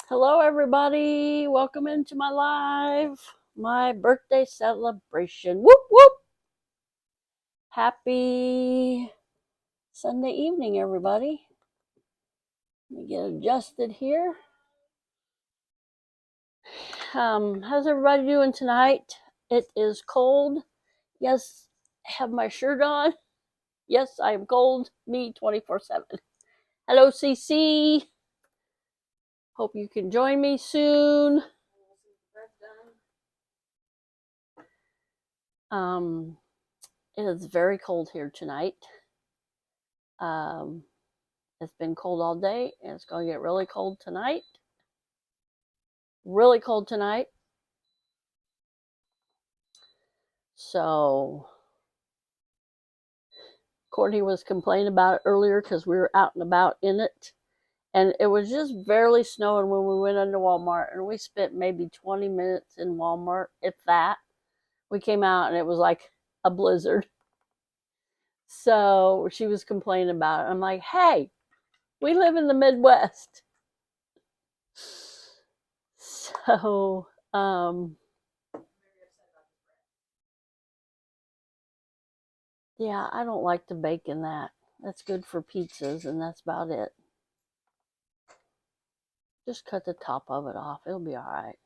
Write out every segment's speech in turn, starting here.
Hello, everybody. Welcome into my live, my birthday celebration. Whoop, whoop. Happy Sunday evening, everybody. Let me get adjusted here. How's everybody doing tonight? It is cold. Yes, I have my shirt on. Yes, I am cold. Me 24/7. Hello, CC. Hope you can join me soon. It is very cold here tonight. It's been cold all day, and it's going to get really cold tonight. Really cold tonight. So, Courtney was complaining about it earlier because we were out and about in it. And it was just barely snowing when we went into Walmart. And we spent maybe 20 minutes in Walmart, if that. We came out and it was like a blizzard. So she was complaining about it. I'm like, hey, we live in the Midwest. So, yeah, I don't like to bake in that. That's good for pizzas, and that's about it. Just cut the top of it off. It'll be all right.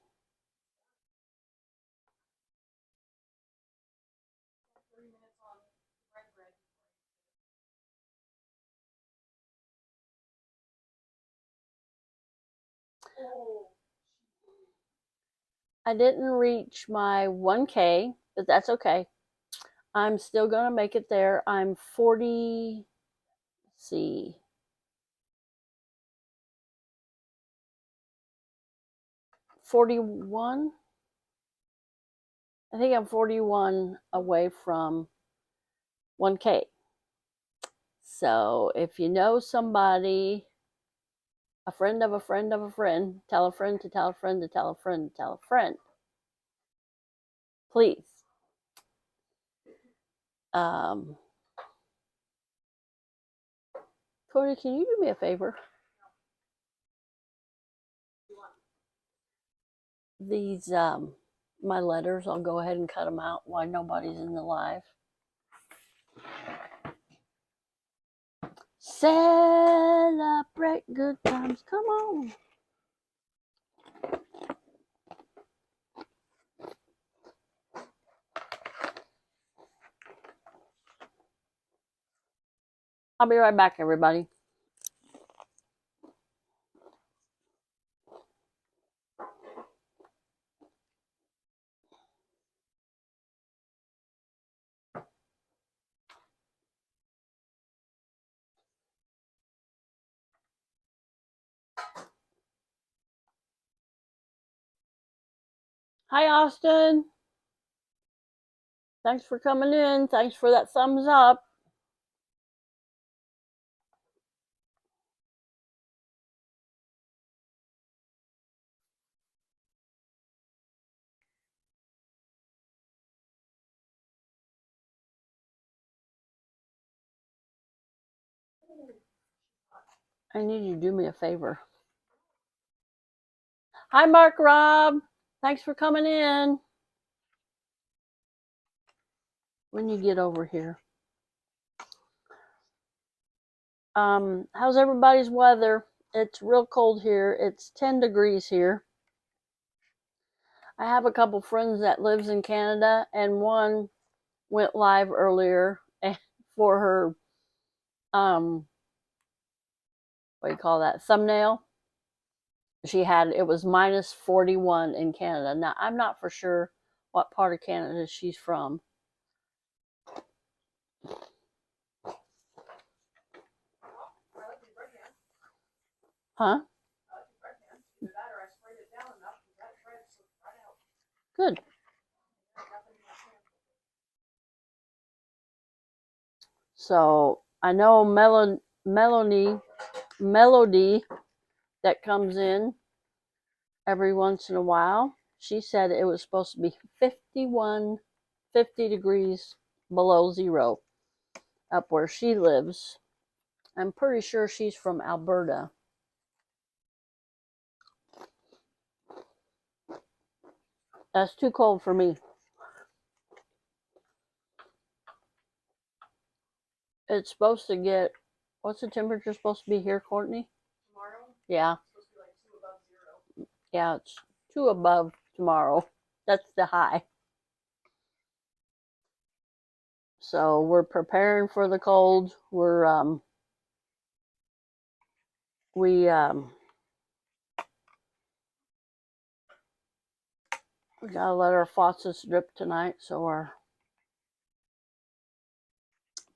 I didn't reach my 1K, but that's okay. I'm still going to make it there. I'm 40, let's see, 41. I think I'm 41 away from 1K. So if you know somebody, a friend of a friend of a friend, tell a friend to tell a friend to tell a friend to tell a friend. Please. Courtney, can you do me a favor? These, my letters, I'll go ahead and cut them out while nobody's in the live. Celebrate good times. Come on. I'll be right back, everybody. Hi, Austin. Thanks for coming in. Thanks for that thumbs up. I need you to do me a favor. Hi, Mark Rob. Thanks for coming in. When you get over here. How's everybody's weather? It's real cold here. It's 10 degrees here. I have a couple friends that lives in Canada, and one went live earlier for her what do you call that, thumbnail. It was minus 41 in Canada. Now I'm not for sure what part of Canada she's from. Huh? Good. So I know melody that comes in every once in a while. She said it was supposed to be 50 degrees below zero up where she lives. I'm pretty sure she's from Alberta. That's too cold for me. It's supposed to get, what's the temperature supposed to be here, Courtney? Tomorrow? Yeah. It's supposed to be like 2 above 0. Yeah, it's 2 above tomorrow. That's the high. So we're preparing for the cold. We gotta let our faucets drip tonight so our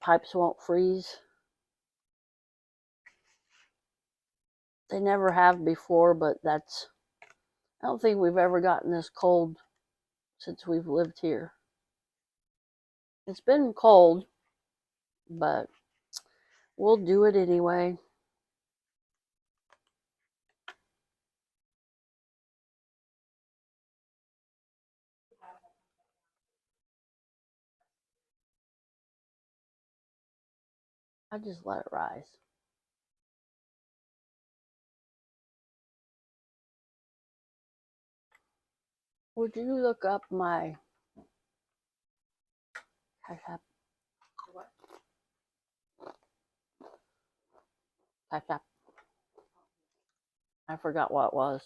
pipes won't freeze. They never have before, but I don't think we've ever gotten this cold since we've lived here. It's been cold, but we'll do it anyway. I just let it rise. Would you look up my Cash App? What? Cash App. I forgot what it was.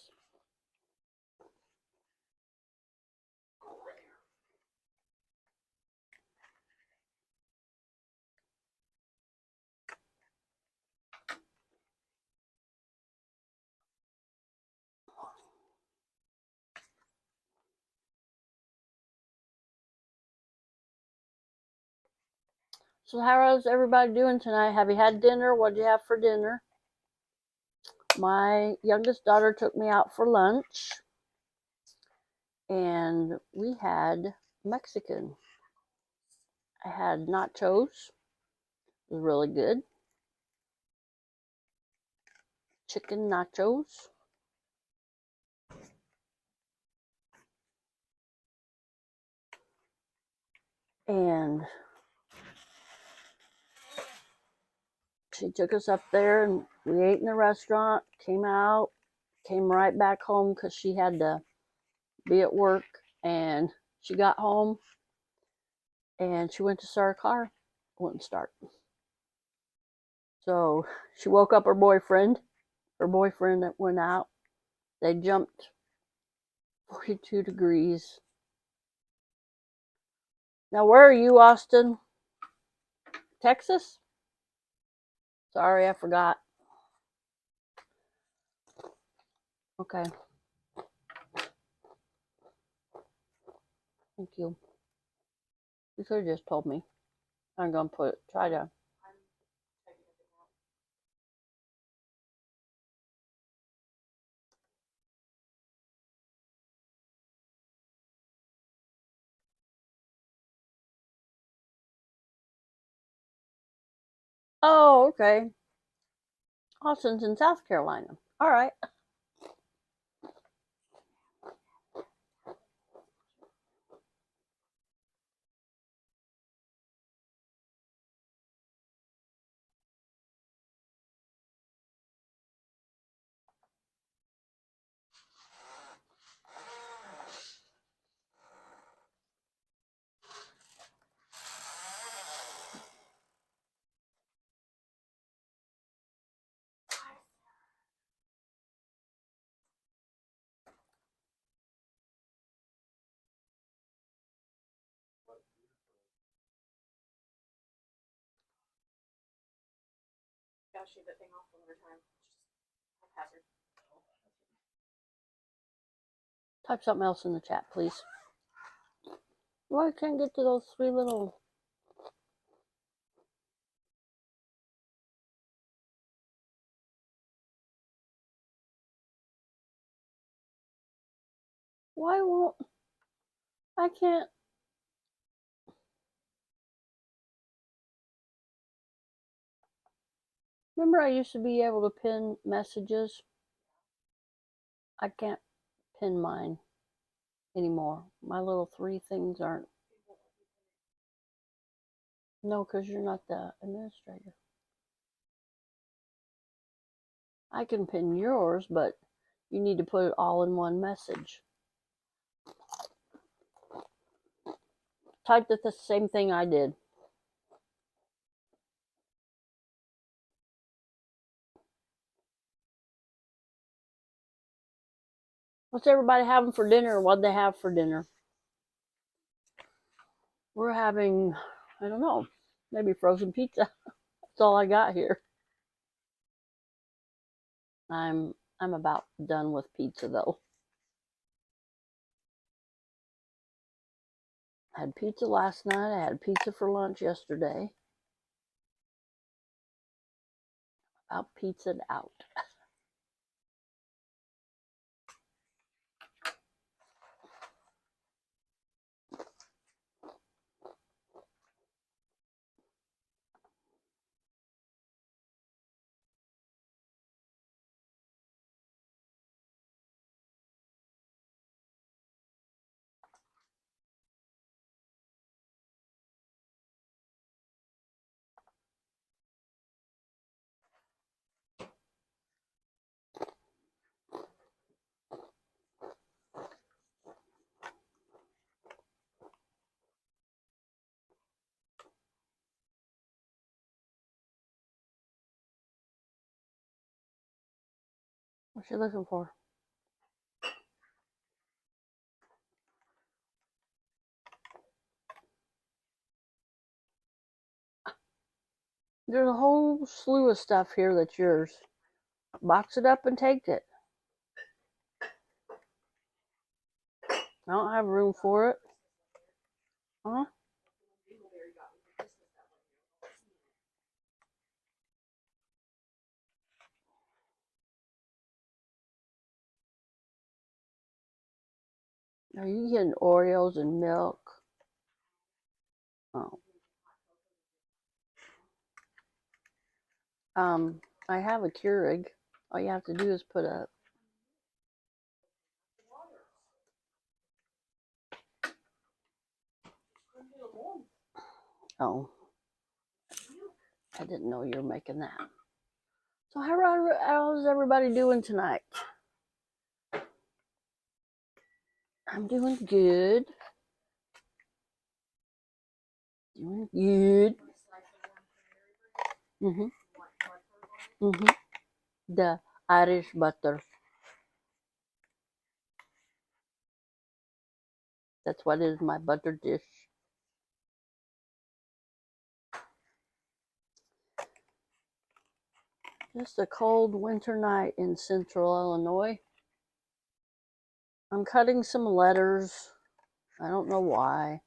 So how's everybody doing tonight? Have you had dinner? What did you have for dinner? My youngest daughter took me out for lunch, and we had Mexican. I had nachos. It was really good. Chicken nachos. And she took us up there and we ate in the restaurant, came out, came right back home because she had to be at work, and she got home and she went to start her car. Wouldn't start. So she woke up her boyfriend that went out. They jumped 42 degrees. Now where are you, Austin? Texas? Sorry, I forgot. Okay. Thank you. You could have just told me. I'm going to try to. Oh, okay. Austin's in South Carolina. All right. Gotta shave that thing off one more time. Just haphazard. Type something else in the chat, please. Well, I can't get to those three little. Why won't. I can't. Remember, I used to be able to pin messages? I can't pin mine anymore. My little three things aren't. No, because you're not the administrator. I can pin yours, but you need to put it all in one message. typed the same thing I did. What's everybody having for dinner? What'd they have for dinner? We're having, I don't know, maybe frozen pizza. That's all I got here. I'm about done with pizza though. I had pizza last night. I had pizza for lunch yesterday. About pizzaed out. What's she looking for? There's a whole slew of stuff here that's yours. Box it up and take it. I don't have room for it. Huh? Are you getting Oreos and milk? Oh. I have a Keurig. All you have to do is put a Oh. I didn't know you were making that. So how's everybody doing tonight? I'm doing good. Doing good. The Irish butter. That's what is my butter dish. Just a cold winter night in central Illinois. I'm cutting some letters. I don't know why.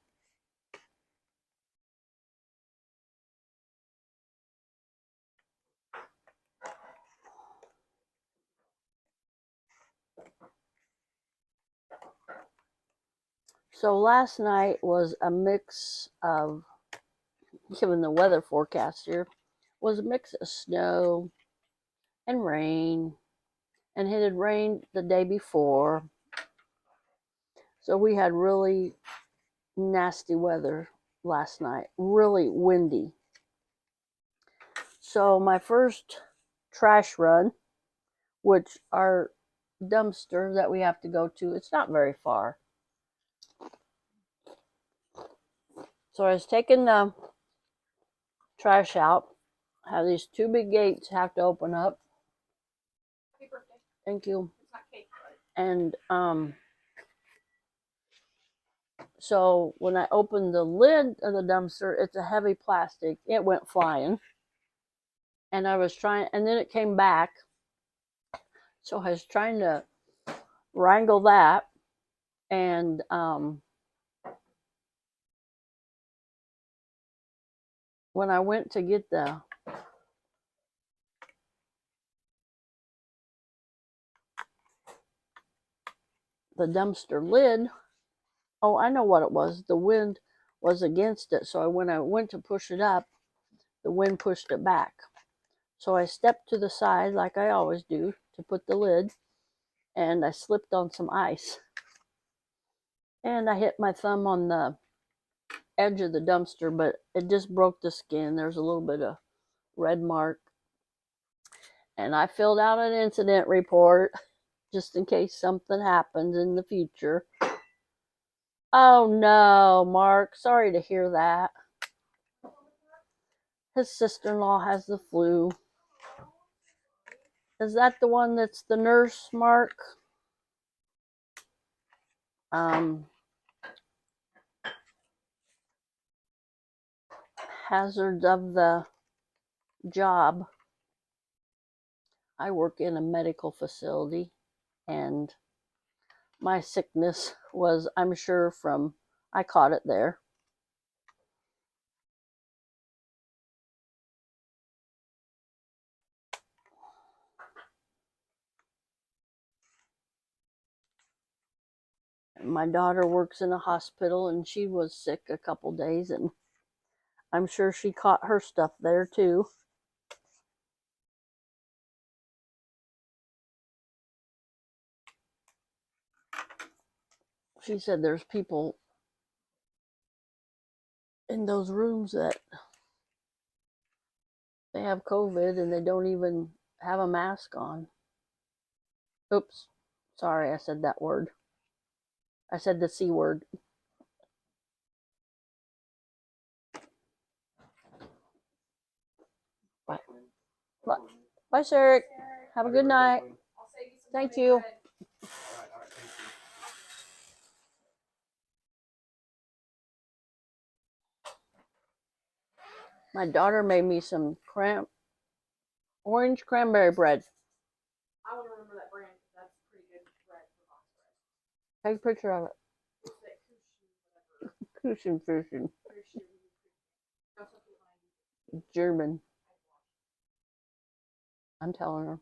So last night was a mix of, given the weather forecast here, was a mix of snow and rain. And it had rained the day before. So we had really nasty weather last night. Really windy. So my first trash run, which our dumpster that we have to go to, it's not very far. So I was taking the trash out. Have these two big gates have to open up. Happy birthday. Thank you. It's not cake, but... And so when I opened the lid of the dumpster, it's a heavy plastic. It went flying. And I was trying, and then it came back. So I was trying to wrangle that. And when I went to get the dumpster lid, oh, I know what it was. The wind was against it. So when I went to push it up, the wind pushed it back. So I stepped to the side like I always do to put the lid, and I slipped on some ice. And I hit my thumb on the edge of the dumpster, but it just broke the skin. There's a little bit of red mark. And I filled out an incident report just in case something happens in the future. Oh no, Mark. Sorry to hear that. His sister-in-law has the flu. Is that the one that's the nurse, Mark? Hazards of the job. I work in a medical facility, and my sickness was, I'm sure, I caught it there. My daughter works in a hospital, and she was sick a couple days, and I'm sure she caught her stuff there too. She said there's people in those rooms that they have COVID and they don't even have a mask on. Oops. Sorry, I said that word. I said the C word. Bye. Bye, Bye Sarah. Have a good night. Thank you. My daughter made me some orange cranberry bread. I want to remember that brand. That's pretty good bread for box bread. Take a picture of it. Kushin Fushin. German. I'm telling her.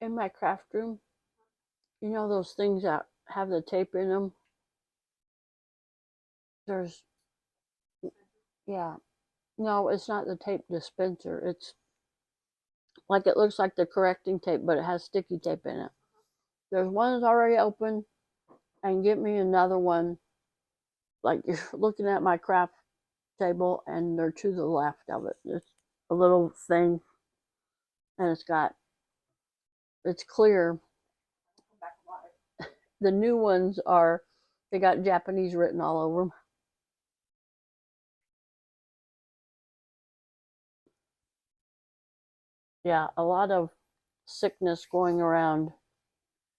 In my craft room, you know those things that have the tape in them? There's, yeah. No, it's not the tape dispenser. It's like it looks like the correcting tape, but it has sticky tape in it. There's one that's already open, and get me another one. Like you're looking at my craft table, and they're to the left of it. It's a little thing, and it's clear. The new ones they got Japanese written all over them. Yeah, a lot of sickness going around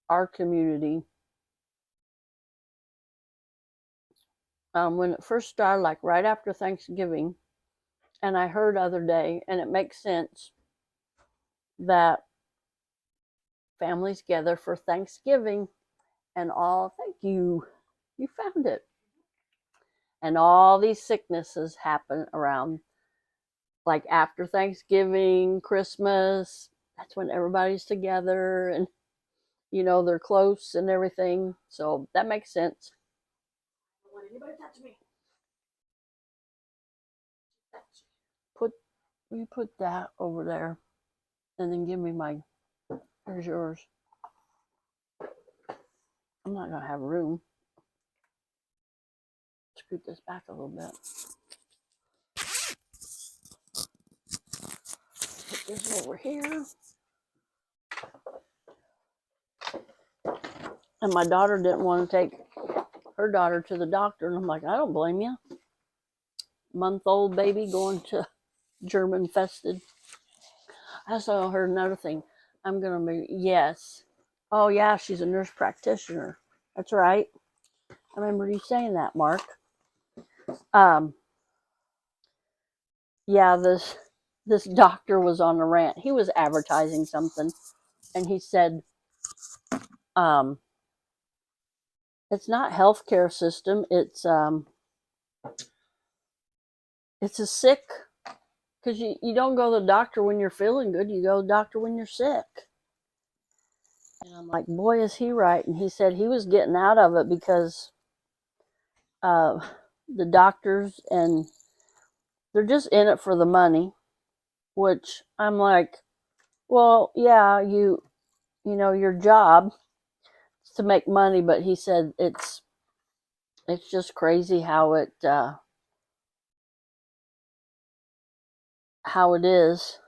our community. When it first started, like right after Thanksgiving, and I heard other day, and it makes sense that families gather for Thanksgiving and all, thank you, you found it. And all these sicknesses happen around, like after Thanksgiving, Christmas. That's when everybody's together and, they're close and everything. So that makes sense. Don't let anybody touch me. You put that over there and then give me here's yours. I'm not going to have room. Scoot this back a little bit. Put this over here. And my daughter didn't want to take her daughter to the doctor. And I'm like, I don't blame you. Month-old baby going to German fested. I also heard another thing. I'm going to be, yes. Oh, yeah, she's a nurse practitioner. That's right. I remember you saying that, Mark. Yeah, this doctor was on a rant. He was advertising something, and he said, it's not healthcare system. It's a sick, because you don't go to the doctor when you're feeling good. You go to the doctor when you're sick. And I'm like, boy, is he right. And he said he was getting out of it because the doctors, and they're just in it for the money, which I'm like, well, yeah, your job, to make money, but he said it's just crazy how it is.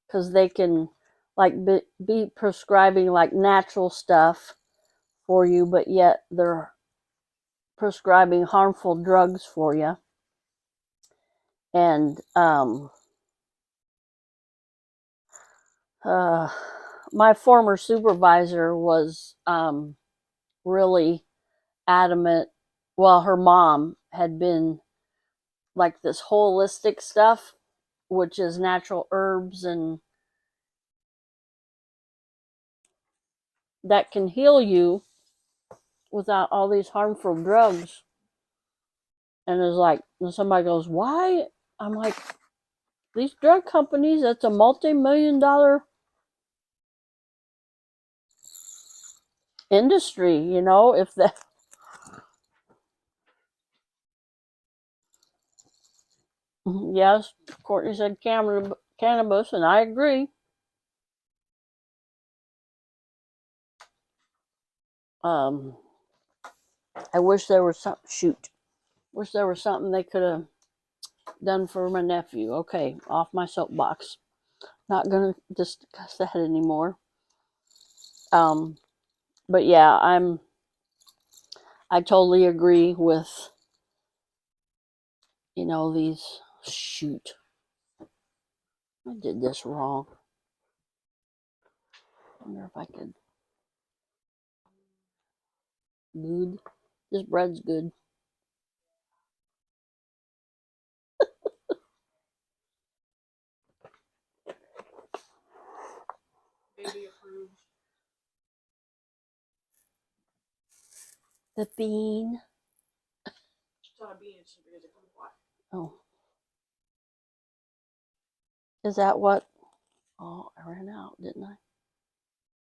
Because they can like be prescribing like natural stuff for you, but yet they're prescribing harmful drugs for you. And my former supervisor was really adamant. Well, her mom had been like this holistic stuff, which is natural herbs and that can heal you without all these harmful drugs. And it's like, and somebody goes, why? I'm like, these drug companies, that's a multi-million-dollar industry, you know, if that. Yes, Courtney said cannabis, and I agree. Um, I wish there was wish there was something they could have done for my nephew. Okay, off my soapbox. Not gonna discuss that anymore. But yeah, I totally agree with, you know, these. Shoot, I did this wrong. I wonder if I could. Good. This bread's good. Baby approved. The bean. It's not a bean, it's just because it comes black. Oh. Is that what? Oh, I ran out, didn't I?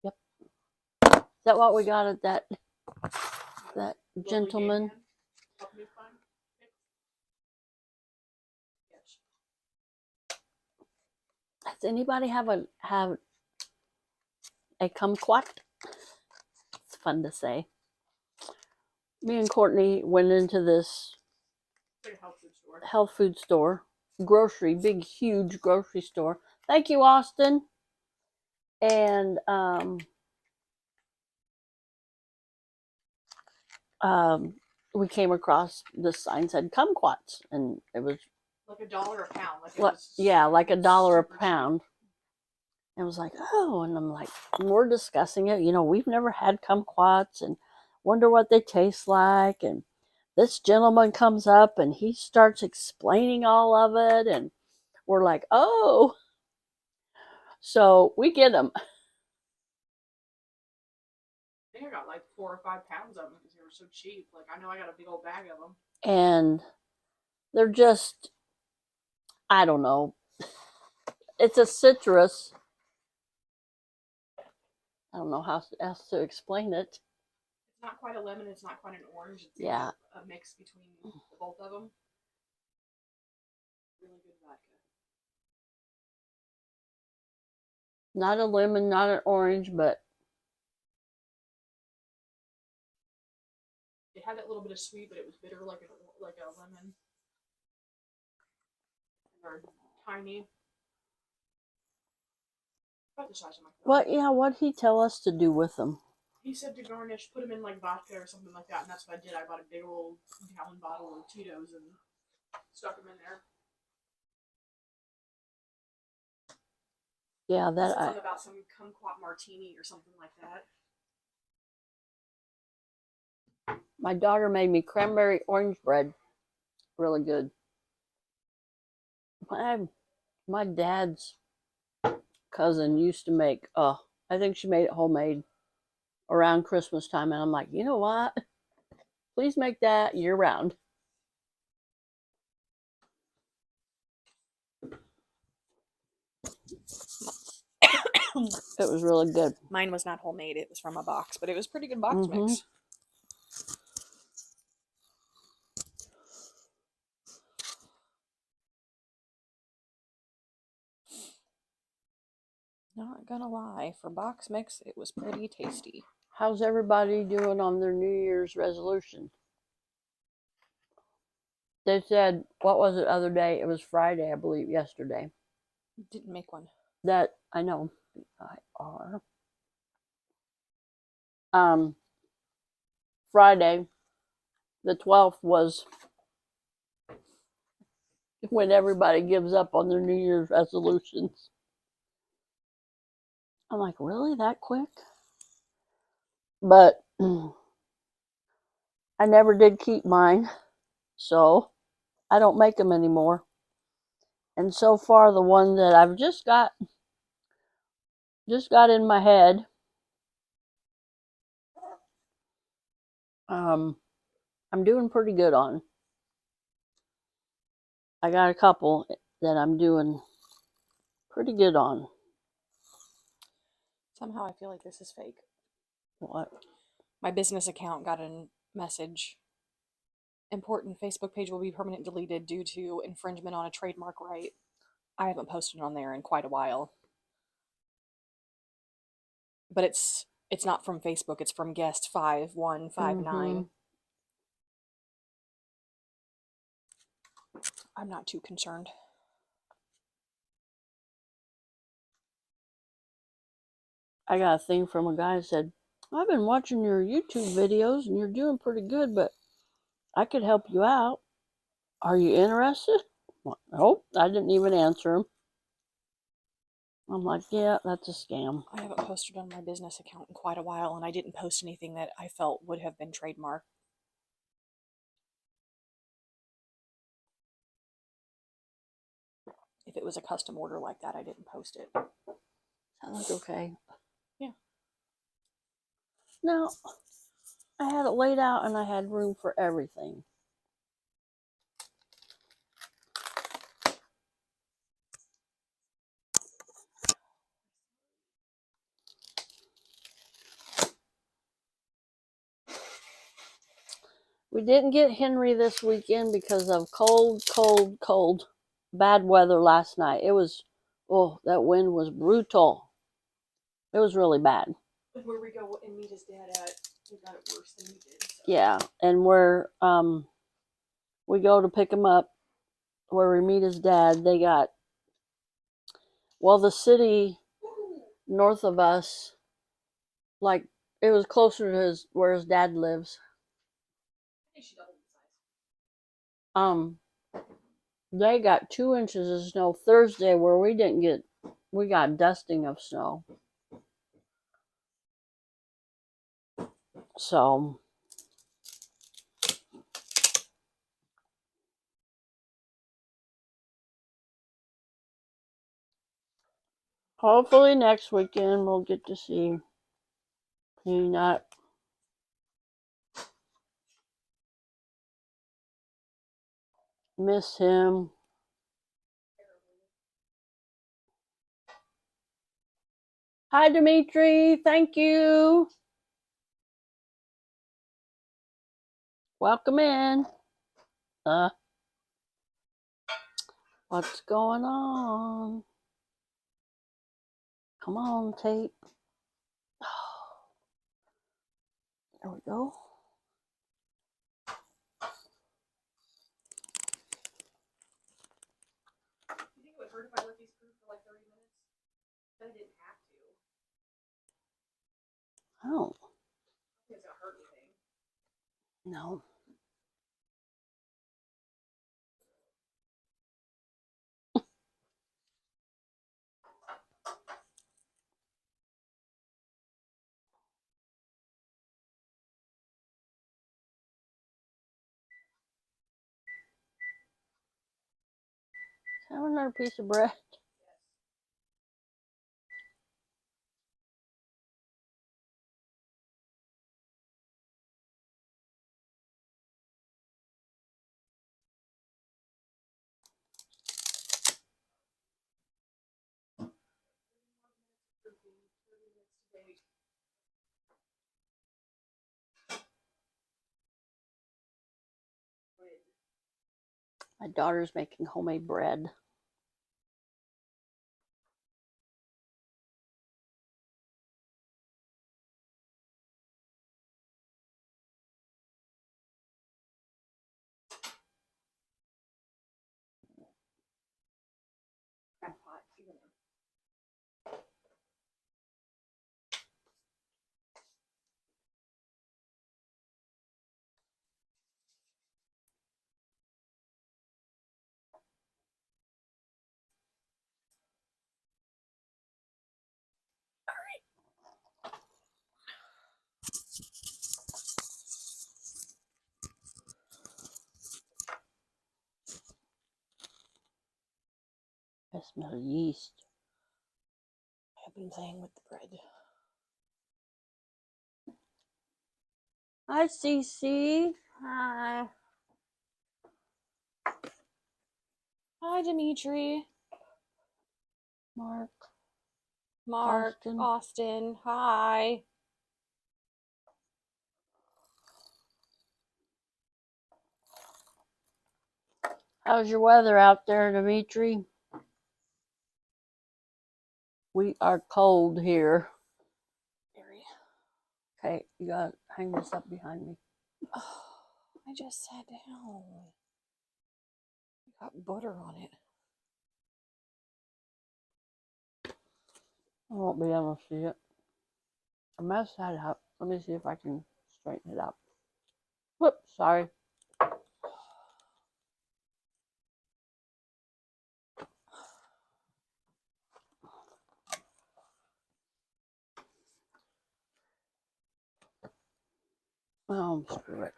Yep. Is that what we got at that gentleman? Yes. Does anybody have a kumquat? It's fun to say. Me and Courtney went into this Like a health food store, grocery, big, huge grocery store. Thank you, Austin. And we came across this sign said kumquats, and it was like $1 a pound. Like like $1 a pound. And I was like, oh, and I'm like, we're discussing it. You know, we've never had kumquats, and wonder what they taste like. And this gentleman comes up and he starts explaining all of it, and we're like, oh, so we get them. I think I got like 4 or 5 pounds of them because they were so cheap. Like, I know I got a big old bag of them. And they're just, I don't know. It's a citrus. I don't know how else to explain it. It's not quite a lemon. It's not quite an orange. It's yeah, a mix between the both of them. Really good vodka. Not a lemon, not an orange, but it had that little bit of sweet, but it was bitter like a lemon. And they're tiny. About the size of my what? Yeah, what'd he tell us to do with them? He said to garnish, put them in like vodka or something like that, and that's what I did. I bought a big old gallon bottle of Tito's and stuck them in there. Yeah, that something about some kumquat martini or something like that. My daughter made me cranberry orange bread. Really good. My dad's cousin used to make, I think she made it homemade around Christmas time. And I'm like, you know what? Please make that year round. It was really good. Mine was not homemade. It was from a box, but it was pretty good box mix. Not gonna lie, for box mix, it was pretty tasty. How's everybody doing on their New Year's resolution? They said, what was it other day? It was Friday, I believe, yesterday. Didn't make one. That, I know, B-I-R. Friday, the 12th, was when everybody gives up on their New Year's resolutions. I'm like, really? That quick? But I never did keep mine, so I don't make them anymore. And so far, the one that I've just got in my head, I'm doing pretty good on. I got a couple that I'm doing pretty good on. Somehow I feel like this is fake. What? My business account got a message. Important Facebook page will be permanently deleted due to infringement on a trademark right. I haven't posted on there in quite a while. But it's not from Facebook, it's from guest 5159. I'm not too concerned. I got a thing from a guy that said, I've been watching your YouTube videos and you're doing pretty good, but I could help you out. Are you interested? Well, nope, I didn't even answer him. I'm like, yeah, that's a scam. I haven't posted on my business account in quite a while, and I didn't post anything that I felt would have been trademarked. If it was a custom order like that, I didn't post it. Sounds okay. Yeah. No, I had it laid out and I had room for everything. We didn't get Henry this weekend because of cold, bad weather last night. It was, that wind was brutal. It was really bad. Where we go and meet his dad at, we got it worse than we did. So. Yeah, and where we go to pick him up, where we meet his dad, they got, the city north of us, like, it was closer to where his dad lives. I think she doubled the size. They got 2 inches of snow Thursday, where we got dusting of snow. So hopefully next weekend we'll get to see Peanut. Miss him. Hi, Dimitri. Thank you. Welcome in. What's going on? Come on, tape. There we go. You think it would hurt if I let these cook for like 30 minutes? But I didn't have to. Oh. I don't think it's gonna hurt anything. No. Have another piece of bread. My daughter's making homemade bread. I smell yeast. I have been playing with the bread. Hi, Cece. Hi. Hi, Dimitri. Mark. Mark. Austin. Hi. How's your weather out there, Dimitri? We are cold here. Very. Okay, you gotta hang this up behind me. Oh, I just sat down. Got butter on it. I won't be able to see it. I messed that up. Let me see if I can straighten it up. Whoops, sorry. Oh, screw it.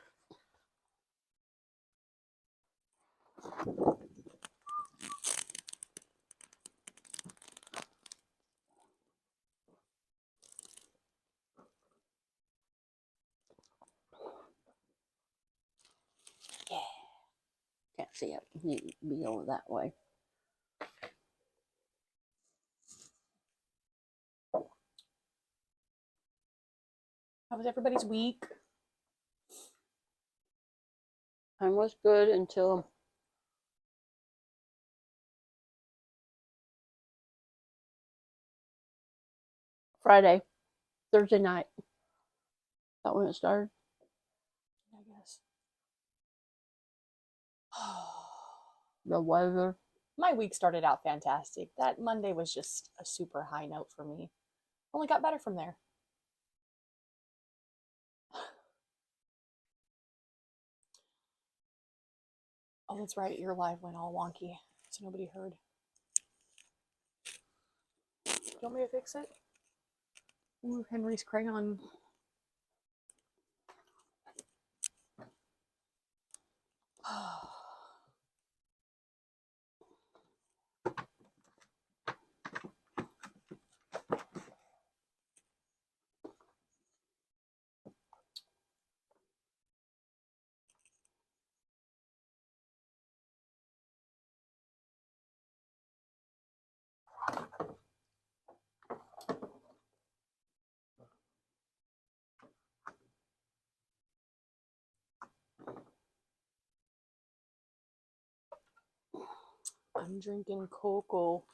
Yeah. Can't see it. You need to be over that way. How was everybody's week? Mine was good until Friday, Thursday night. Is that when it started? I guess. The weather. My week started out fantastic. That Monday was just a super high note for me. Only got better from there. Oh, that's right. Your live went all wonky, so nobody heard. Do you want me to fix it? Ooh, Henry's crayon. I'm drinking cocoa.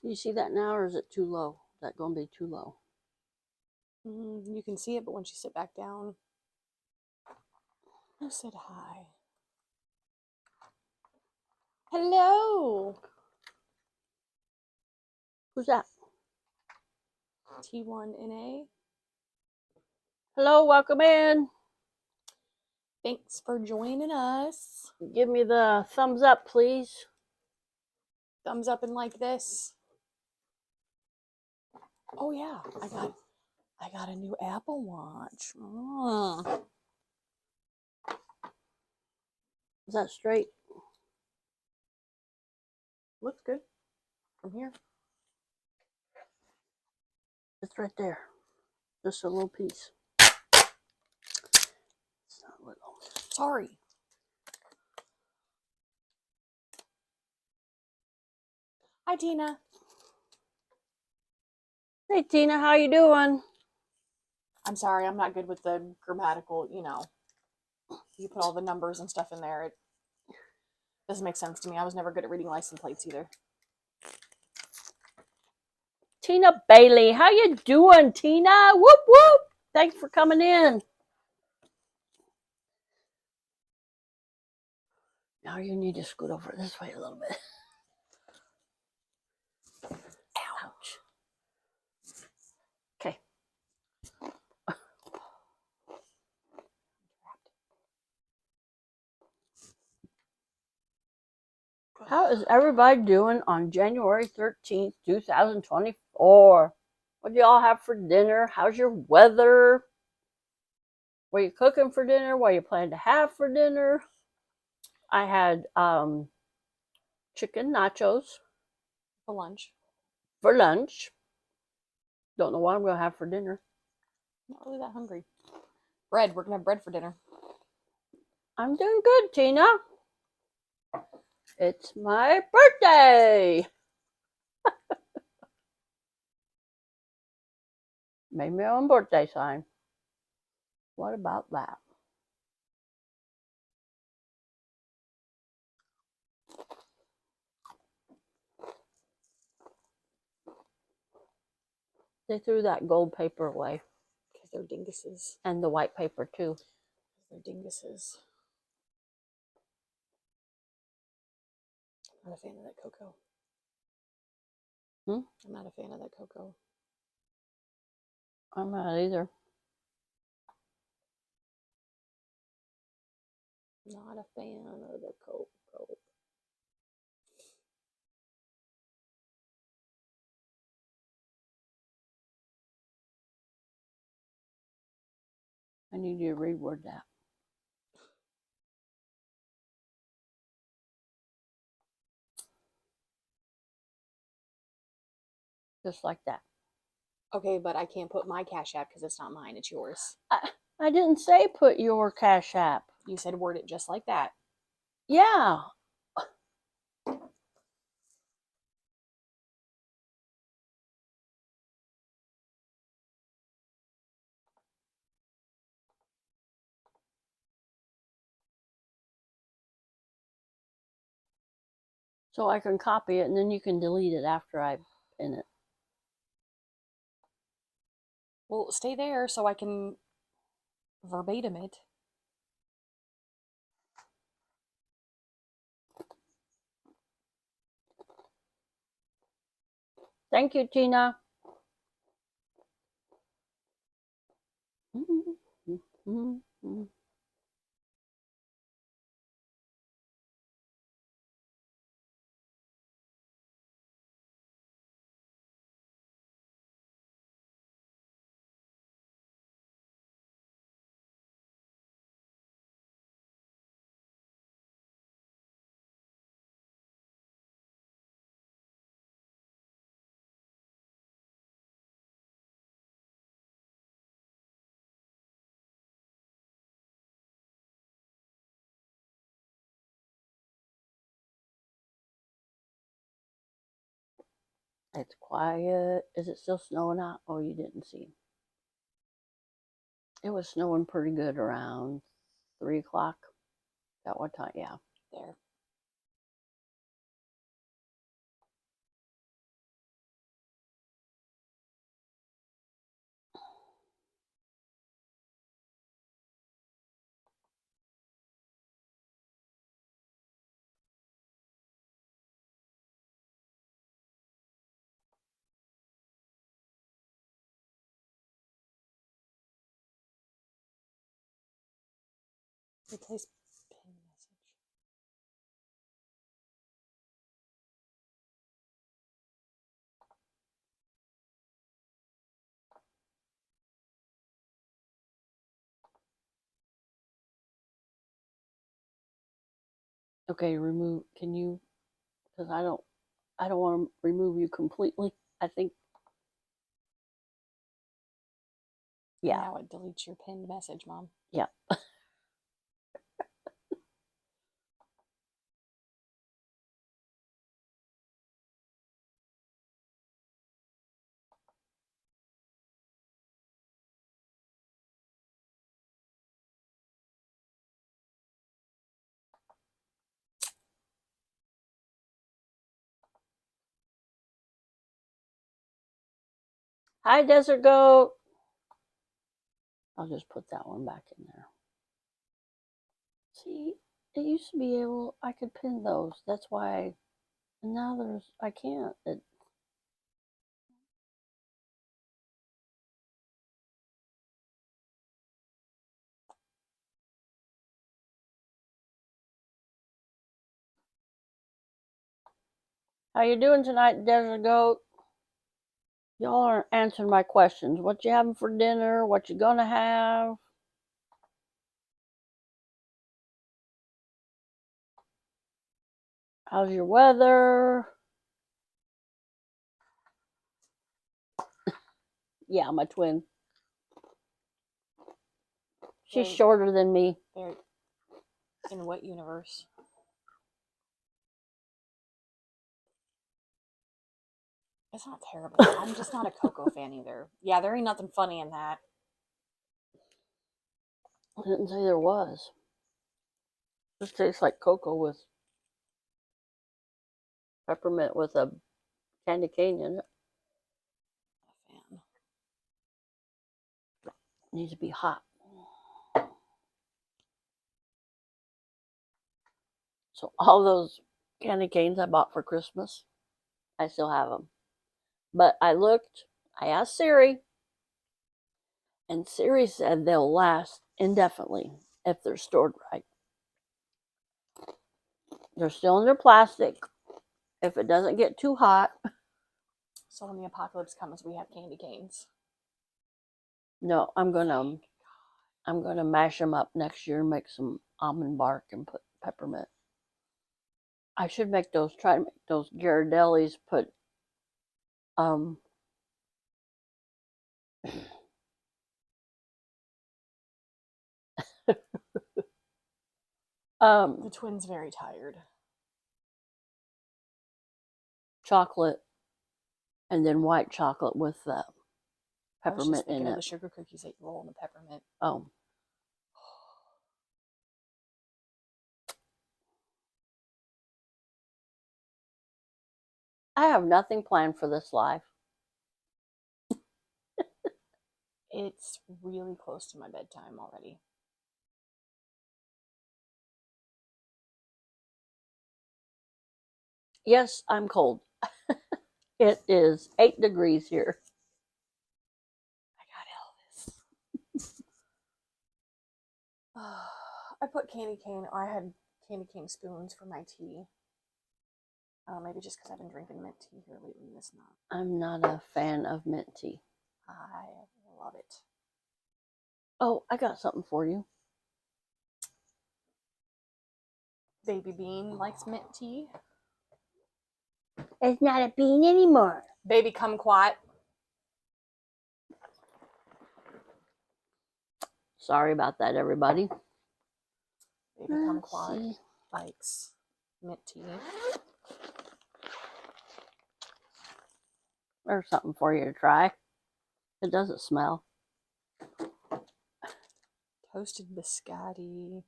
Can you see that now, or is it too low? Is that going to be too low? You can see it, but once you sit back down, who said hi? Hello. Who's that? T1NA. Hello, welcome in. Thanks for joining us. Give me the thumbs up, please. Thumbs up and like this. Oh yeah, I got a new Apple Watch. Is that straight? Looks good from here. It's right there. Just a little piece. It's not little. Sorry. Hi, Tina. Hey, Tina, how you doing? I'm sorry, I'm not good with the grammatical, you put all the numbers and stuff in there. It doesn't make sense to me. I was never good at reading license plates either. Tina Bailey, how you doing, Tina? Whoop, whoop. Thanks for coming in. Now you need to scoot over this way a little bit. Ouch. is everybody doing on January 13th, 2024? What do y'all have for dinner? How's your weather? What are you cooking for dinner? What are you planning to have for dinner? I had chicken nachos For lunch. for lunch. Don't know what I'm going to have for dinner. Not really that hungry. Bread. We're going to have bread for dinner. I'm doing good, Tina. It's my birthday. Made my own birthday sign. What about that? They threw that gold paper away. Because they're dinguses. And the white paper, too. They're dinguses. I'm not a fan of that cocoa. I'm not a fan of that cocoa. I'm not either. Not a fan of the cocoa. I need you to reword that. Just like that. Okay, but I can't put my Cash App because it's not mine, it's yours. I didn't say put your Cash App. You said word it just like that. Yeah. So I can copy it and then you can delete it after I pin it. Well, stay there so I can verbatim it. Thank you, Tina. It's quiet. Is it still snowing out? Oh, you didn't see. It was snowing pretty good around 3 o'clock. At what time? Yeah. There. Replace pin message. Okay, remove. Can you? Because I don't want to remove you completely. I think. Yeah. Now it deletes your pinned message, Mom. Yeah. Hi, Desert Goat. I'll just put that one back in there. See, it used to be able, I could pin those. That's why, and now I can't. How you doing tonight, Desert Goat? Y'all aren't answering my questions. What you having for dinner? What you gonna have? How's your weather? Yeah, my twin. She's They're- shorter than me. They're in what universe? It's not terrible. I'm just not a Coco fan either. Yeah, there ain't nothing funny in that. I didn't say there was. This tastes like cocoa with peppermint with a candy cane in it. Not a fan. Needs to be hot. So all those candy canes I bought for Christmas, I still have them. But I asked Siri, and Siri said they'll last indefinitely if they're stored right. They're still in their plastic. If it doesn't get too hot, So when the apocalypse comes, we have candy canes. no, I'm gonna mash them up next year and make some almond bark and put peppermint. I should try to make those Ghirardellis, put The twin's very tired. chocolate and then white chocolate with the I was peppermint just thinking in of the it. sugar cookies that you roll in the peppermint. Oh. I have nothing planned for this life. It's really close to my bedtime already. Yes, I'm cold. It is 8 degrees here. I got Elvis. I put I had candy cane spoons for my tea. Maybe just because I've been drinking mint tea here lately and it's not. I'm not a fan of mint tea. I love it. Oh, I got something for you. Baby Bean likes mint tea. It's not a bean anymore. Baby Kumquat. Sorry about that, everybody. Baby Kumquat likes mint tea. There's something for you to try. It doesn't smell. Toasted biscotti.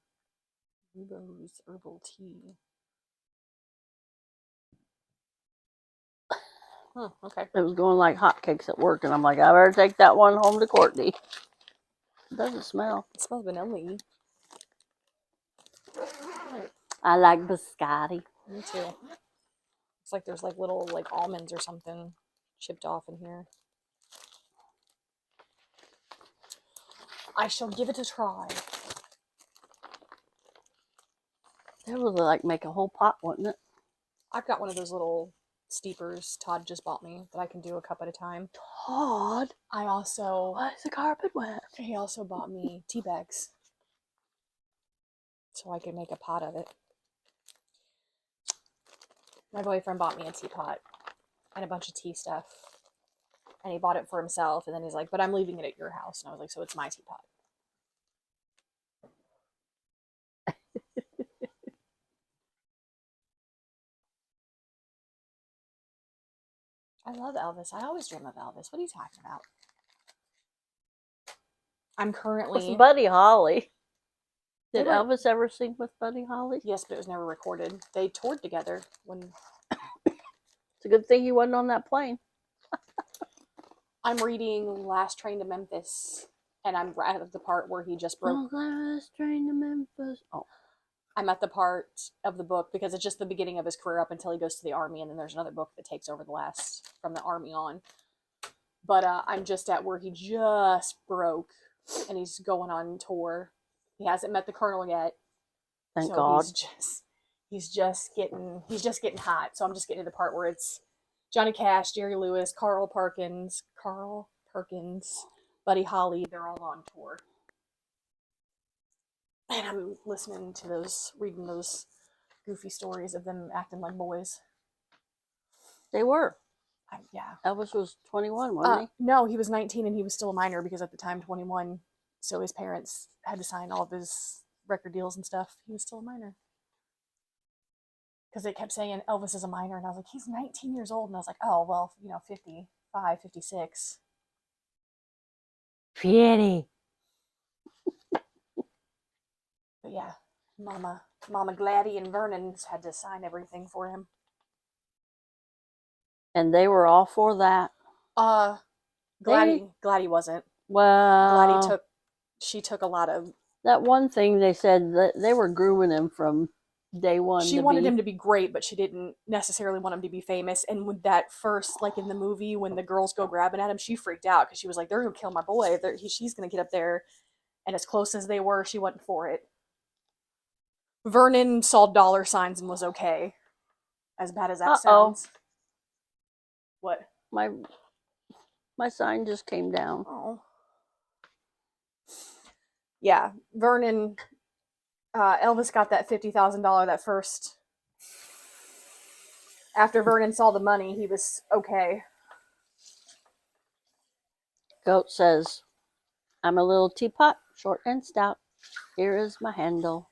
Rhubarb herbal tea. Okay. It was going like hotcakes at work, and I'm like, I better take that one home to Courtney. It doesn't smell. It smells vanilla-y. I like biscotti. Me too. It's like there's like little like almonds or something chipped off in here. I shall give it a try. That would like make a whole pot, wouldn't it? I've got one of those little steepers Todd just bought me that I can do a cup at a time. Todd? Why is the carpet wet? He also bought me tea bags so I can make a pot of it. My boyfriend bought me a teapot and a bunch of tea stuff. And he bought it for himself, and then he's like, but I'm leaving it at your house. And I was like, so it's my teapot. I love Elvis. I always dream of Elvis. What are you talking about? I'm currently... With Buddy Holly. Did They were- Elvis ever sing with Buddy Holly? Yes, but it was never recorded. They toured together when... It's a good thing he wasn't on that plane. I'm reading Last Train to Memphis, and I'm at the part where he just broke... Last train to Memphis. Oh. I'm at the part of the book because it's just the beginning of his career up until he goes to the army, and then there's another book that takes over the last from the army on. But I'm just at where he just broke, and he's going on tour. He hasn't met the colonel yet. Thank God. he's just getting hot. So I'm just getting to the part where it's Johnny Cash, Jerry Lewis, Carl Perkins, Buddy Holly. They're all on tour, and I'm listening to those, reading those goofy stories of them acting like boys. They were. Yeah. Elvis was 21, wasn't he? No, he was 19 and he was still a minor because at the time 21. So his parents had to sign all of his record deals and stuff. He was still a minor. Because they kept saying Elvis is a minor, and I was like, he's 19 years old. And I was like, oh, well, 55, 56. Pretty. But yeah, Mama Gladdy and Vernon's had to sign everything for him. And they were all for that. Gladdy wasn't. Well, she took a lot of. That one thing they said that they were grooming him from day one. She wanted him to be great, but she didn't necessarily want him to be famous. And with that first, like in the movie, when the girls go grabbing at him, she freaked out because she was like, they're going to kill my boy. She's going to get up there. And as close as they were, she wasn't for it. Vernon saw dollar signs and was okay. As bad as that sounds. What? My sign just came down. Oh. Yeah, Vernon, Elvis got that $50,000 that first. After Vernon saw the money, he was okay. Goat says, I'm a little teapot, short and stout. Here is my handle.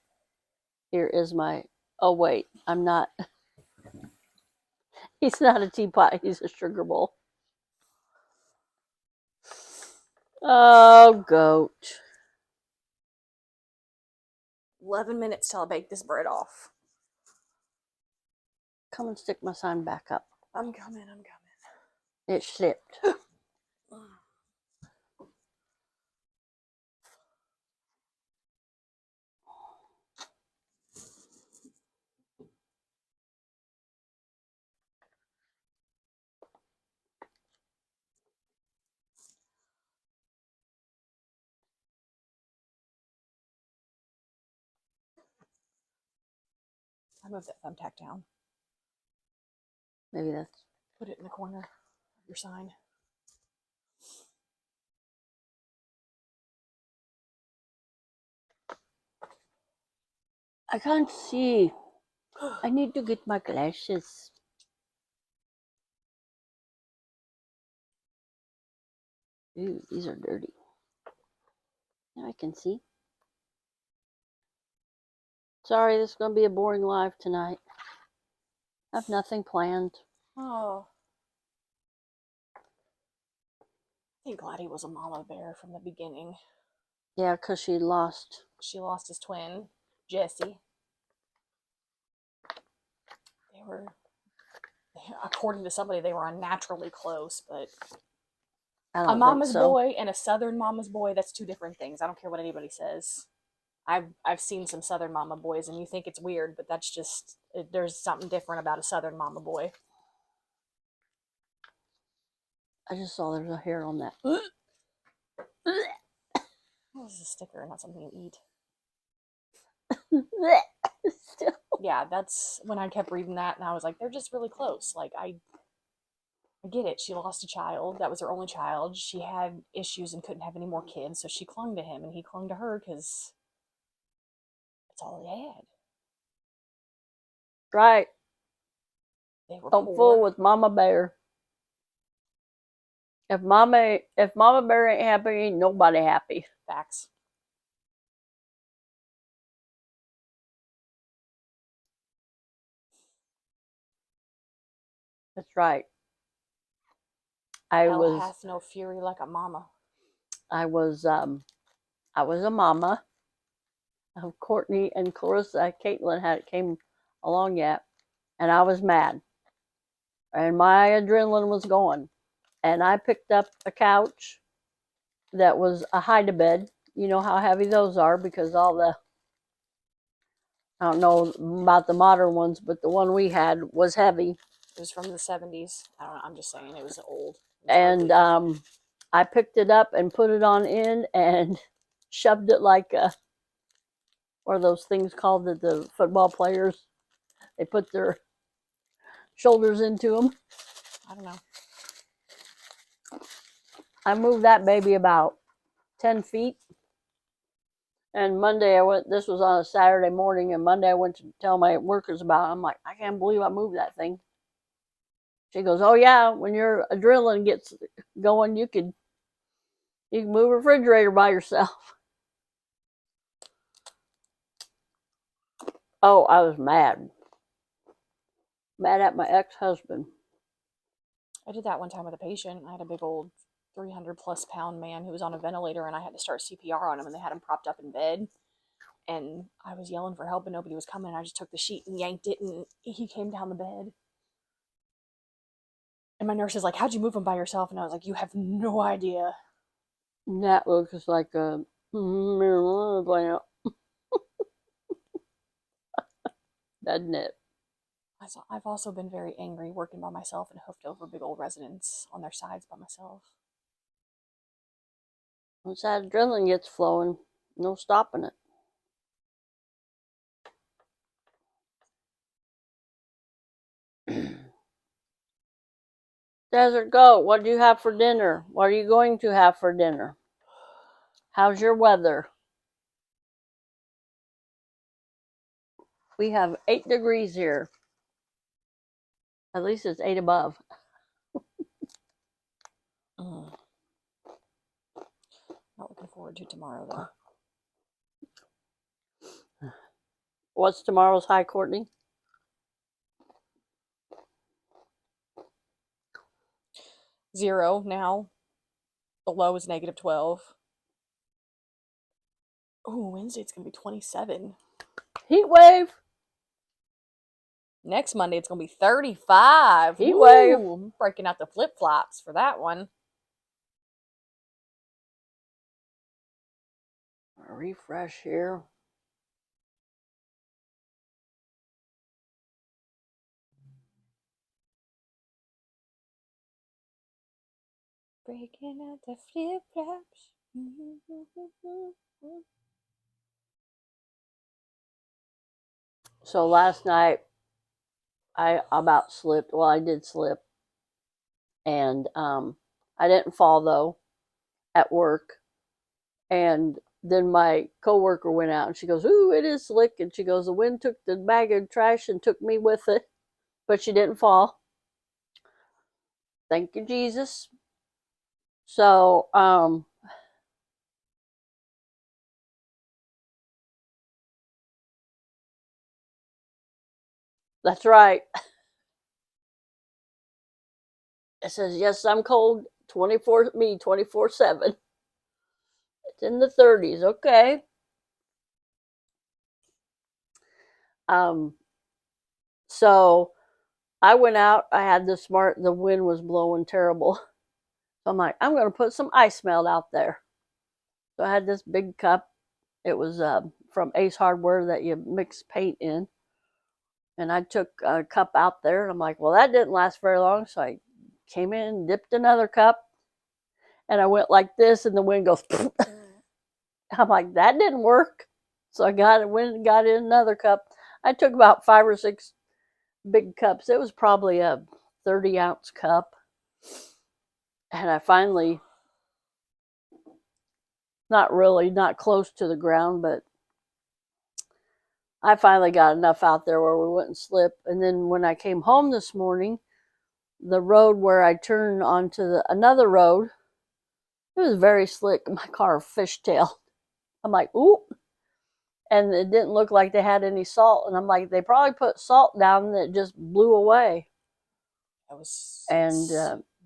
Here is my... Oh, wait, I'm not... He's not a teapot, he's a sugar bowl. Oh, Goat. 11 minutes till I bake this bread off. Come and stick my sign back up. I'm coming. It slipped. I moved that thumbtack down. Maybe that's... Put it in the corner of your sign. I can't see. I need to get my glasses. Ooh, these are dirty. Now I can see. Sorry, this is going to be a boring live tonight. I have nothing planned. Oh. I think Gladdy was a mama bear from the beginning. Yeah, because she lost his twin, Jesse. They were, according to somebody, they were unnaturally close, but a mama's boy and a southern mama's boy, that's two different things. I don't care what anybody says. I've seen some southern mama boys, and you think it's weird, but that's just, there's something different about a southern mama boy. I just saw there's a hair on that. This is a sticker, not something you eat. Yeah, that's when I kept reading that, and I was like, they're just really close. Like, I get it. She lost a child. That was her only child. She had issues and couldn't have any more kids, so she clung to him, and he clung to her because that's all he had. Right. They were Don't fool with Mama Bear. If Mama Bear ain't happy, ain't nobody happy. Facts. That's right. Hell hath no fury like a mama. I was a mama of Courtney and Clarissa. Caitlin came along yet, and I was mad, and my adrenaline was going, and I picked up a couch that was a hide-a-bed. You know how heavy those are because all the, I don't know about the modern ones, but the one we had was heavy. It was from the 70s. I don't know. I'm just saying it was old. And I picked it up and put it on in and shoved it like what are those things called that the football players They put their shoulders into them. I don't know. I moved that baby about 10 feet. And Monday I went, this was on a Saturday morning, and Monday I went to tell my workers about it. I'm like, I can't believe I moved that thing. She goes, oh yeah, when your adrenaline gets going, you can move a refrigerator by yourself. Oh, I was mad. Mad at my ex-husband. I did that one time with a patient. I had a big old 300+ pound man who was on a ventilator, and I had to start CPR on him, and they had him propped up in bed. And I was yelling for help, and nobody was coming. I just took the sheet and yanked it, and he came down the bed. And my nurse is like, how'd you move him by yourself? And I was like, you have no idea. That looks like a marijuana plant. Doesn't it? I've also been very angry working by myself and hoofed over big old residents on their sides by myself. Once that adrenaline gets flowing, no stopping it. Desert Goat, what do you have for dinner? What are you going to have for dinner? How's your weather? We have 8 degrees here. At least it's 8 above. Not looking forward to tomorrow, though. What's tomorrow's high, Courtney? 0 now. The low is -12. Oh, Wednesday it's going to be 27. Heat wave. Next Monday it's going to be 35. Heat wave. I'm breaking out the flip-flops for that one. Refresh here. Breaking out the flip-flops. So last night I about slipped. Well, I did slip. And I didn't fall though at work. And then my coworker went out and she goes, ooh, it is slick. And she goes, the wind took the bag of trash and took me with it. But she didn't fall. Thank you, Jesus. So, that's right. It says, yes, I'm cold 24/7. It's in the 30s. Okay. So I went out. I had the wind was blowing terrible. So I'm like, I'm going to put some ice melt out there. So I had this big cup. It was from Ace Hardware that you mix paint in. And I took a cup out there and I'm like, well, that didn't last very long. So I came in, dipped another cup, and I went like this and the wind goes, I'm like, that didn't work. So I went and got in another cup. I took about 5 or 6 big cups. It was probably a 30-ounce cup. And I finally, not close to the ground, but I finally got enough out there where we wouldn't slip. And then when I came home this morning, the road where I turned onto another road, it was very slick. My car fishtailed. I'm like, ooh. And it didn't look like they had any salt. And I'm like, they probably put salt down and it just blew away. It was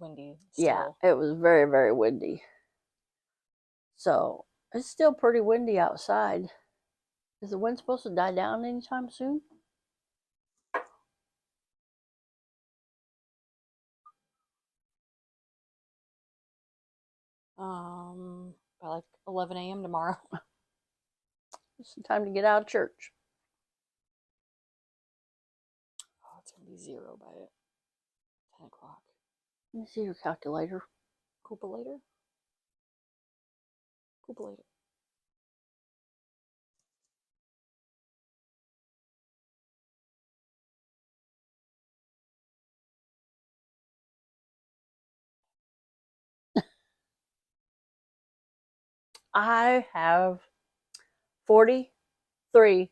windy still. Yeah, it was very, very windy. So it's still pretty windy outside. Is the wind supposed to die down anytime soon? By like 11 a.m. tomorrow. It's time to get out of church. Oh, it's going to be 0 by 10 o'clock. Let me see your calculator. Coopulator? Coopulator. I have 43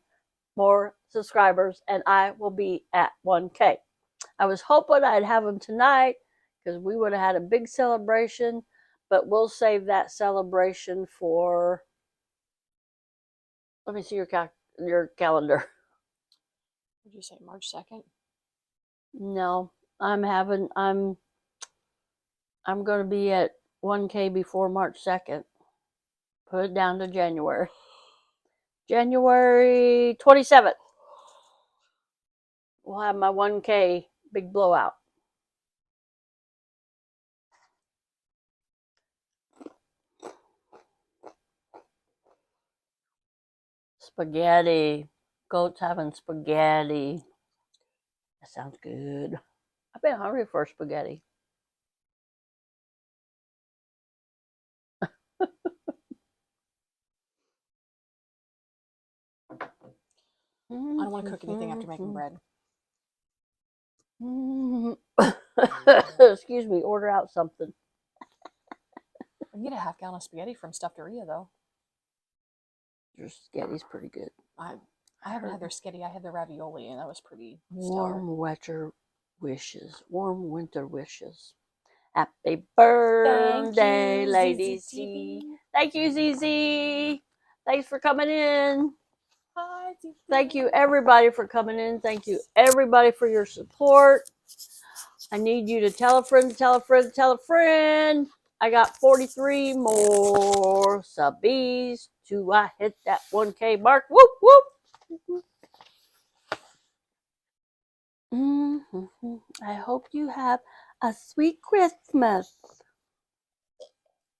more subscribers and I will be at 1K. I was hoping I'd have them tonight because we would have had a big celebration, but we'll save that celebration for. Let me see your calendar. What did you say, March 2nd? No, I'm going to be at 1K before March 2nd. Put it down to January. January 27th. We'll have my 1K big blowout. Spaghetti. Goat's having spaghetti. That sounds good. I've been hungry for spaghetti. I don't want to cook anything after making bread. Excuse me, order out something. I can get a half gallon of spaghetti from Stuffteria, though. Their spaghetti's pretty good. I haven't had their spaghetti. I had their ravioli, and that was pretty Warm winter wishes. Warm winter wishes. Happy birthday, Lady C. Thank you, ZZ. Thanks for coming in. Hi, ZZ. Thank you, everybody, for coming in. Thank you, everybody, for your support. I need you to tell a friend, tell a friend, tell a friend. I got 43 more subbies till I hit that 1K mark. Whoop, whoop. I hope you have a sweet Christmas.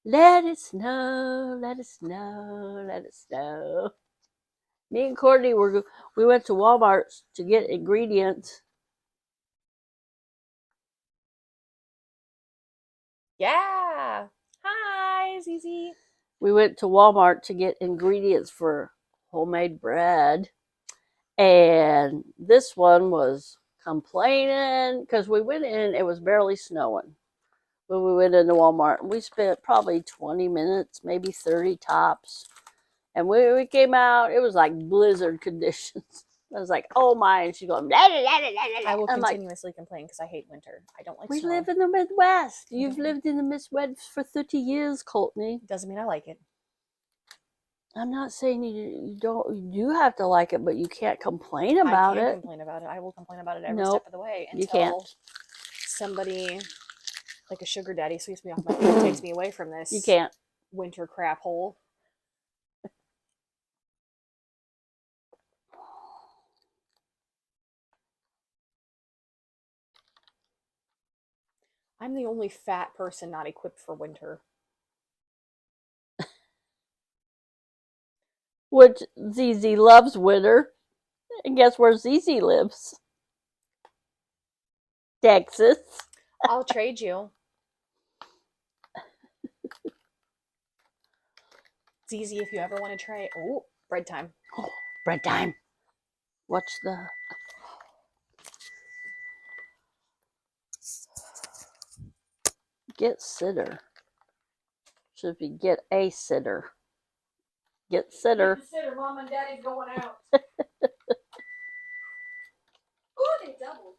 Let it snow, let it snow, let it snow. Me and Courtney we went to Walmart to get ingredients. Yeah. Hi, ZZ. We went to Walmart to get ingredients for homemade bread. And this one was complaining because we went in, it was barely snowing when we went into Walmart. We spent probably 20 minutes, maybe 30 tops. And when we came out, it was like blizzard conditions. I was like, oh my. And she's going, blah, blah, blah, blah, blah. I will I'm continuously complain because I hate winter. I don't like we snow. live in the Midwest. You've lived in the Midwest for 30 years, Courtney. Doesn't mean I like it. I'm not saying you don't. You do have to like it, but you can't complain about I it. can complain about it. I will complain about it every Nope, step of the way until you can't. Somebody, like a sugar daddy, sweeps me off my feet, takes me away from this. You can't. Winter crap hole. I'm the only fat person not equipped for winter. Which ZZ loves winter. And guess where ZZ lives? Texas. I'll trade you. ZZ, if you ever want to try. Oh, bread time. Oh, bread time. What's the... Get sitter. Should be get a sitter. Get sitter. Get the sitter, Mom and Daddy's going out. Ooh, they doubled.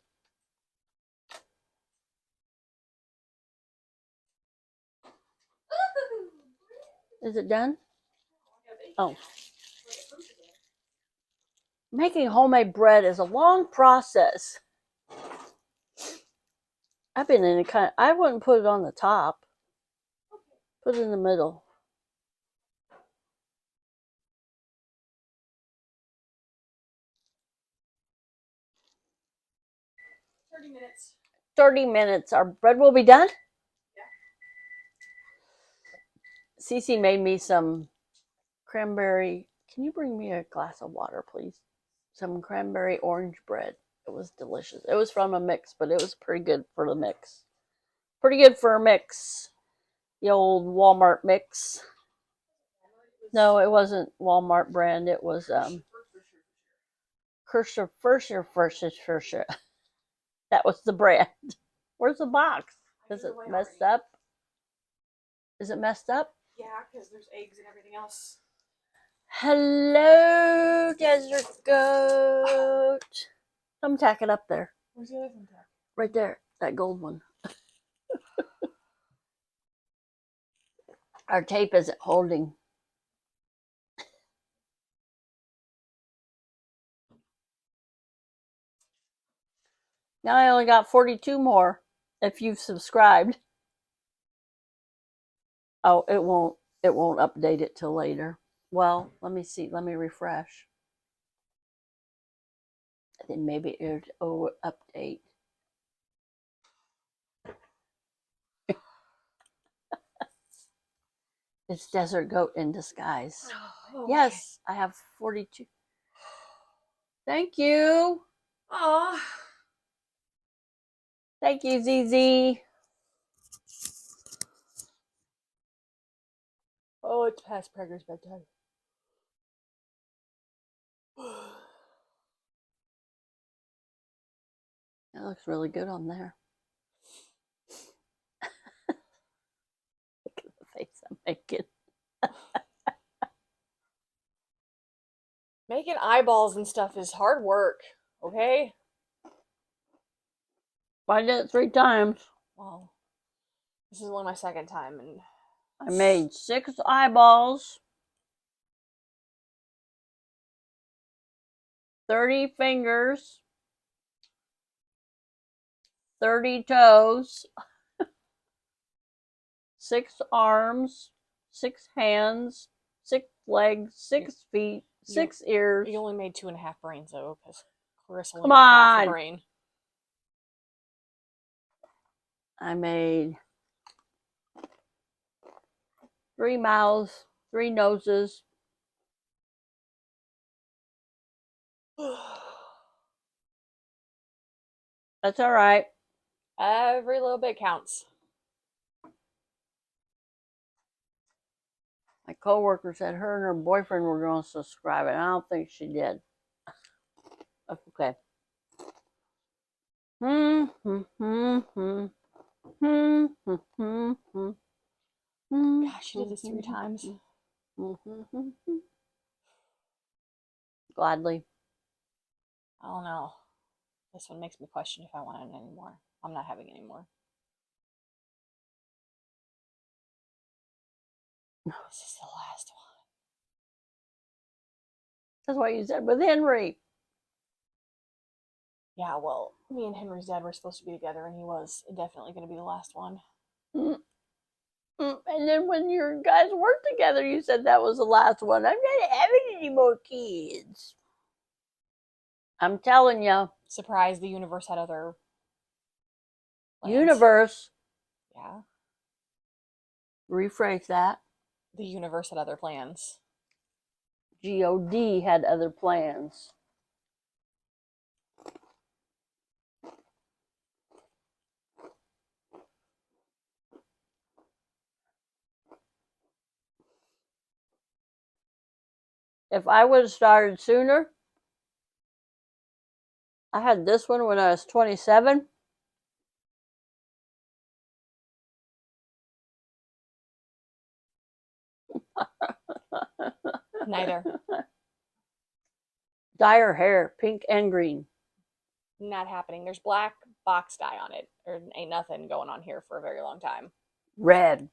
Is it done? Oh. Making homemade bread is a long process. I've been in a I wouldn't put it on the top. Put it in the middle. Minutes. 30 minutes. Our bread will be done? Yeah. Cece made me some cranberry. Can you bring me a glass of water, please? Some cranberry orange bread. It was delicious. It was from a mix, but it was pretty good for the mix. Pretty good for a mix. The old Walmart mix. No, it wasn't Walmart brand. It was Kirscher. That was the brand. Where's the box? Is it messed up? Is it messed up? Yeah, because there's eggs and everything else. Hello, desert goat. Thumbtack it up there. Where's the other thumbtack? Right there. That gold one. Our tape isn't holding. Now I only got 42 more if you've subscribed. Oh, it won't update it till later. Well, let me see. Let me refresh. Then maybe it'll update. It's Desert Goat in disguise. Oh, okay. Yes, I have 42. Thank you. Aw. Thank you, ZZ. Oh, it's past Pregger's bedtime. That looks really good on there. Look at the face I'm making. Making eyeballs and stuff is hard work, okay? I did it 3 times. Well, this is only my second time, and I made 6 eyeballs, 30 fingers, 30 toes, 6 arms, 6 hands, 6 legs, 6 feet, 6 ears. you only made 2.5 brains, though, because Clarissa only Come made half on. a brain. I made 3 mouths, 3 noses. That's all right. Every little bit counts. My coworker said her and her boyfriend were going to subscribe, and I don't think she did. That's okay. Gosh, you did this 3 times. Gladly. I don't know. This one makes me question if I want it anymore. I'm not having any more. This is the last one. That's what you said with Henry. Yeah, well, me and Henry's dad were supposed to be together, and he was definitely going to be the last one. And then when you guys worked together, you said that was the last one. I'm not having any more kids. I'm telling you. Surprised the universe had other plans. Universe. Yeah. Rephrase that. The universe had other plans. God had other plans. If I would have started sooner, I had this one when I was 27. Neither. Dye her hair, pink and green. Not happening. There's black box dye on it. There ain't nothing going on here for a very long time. Red.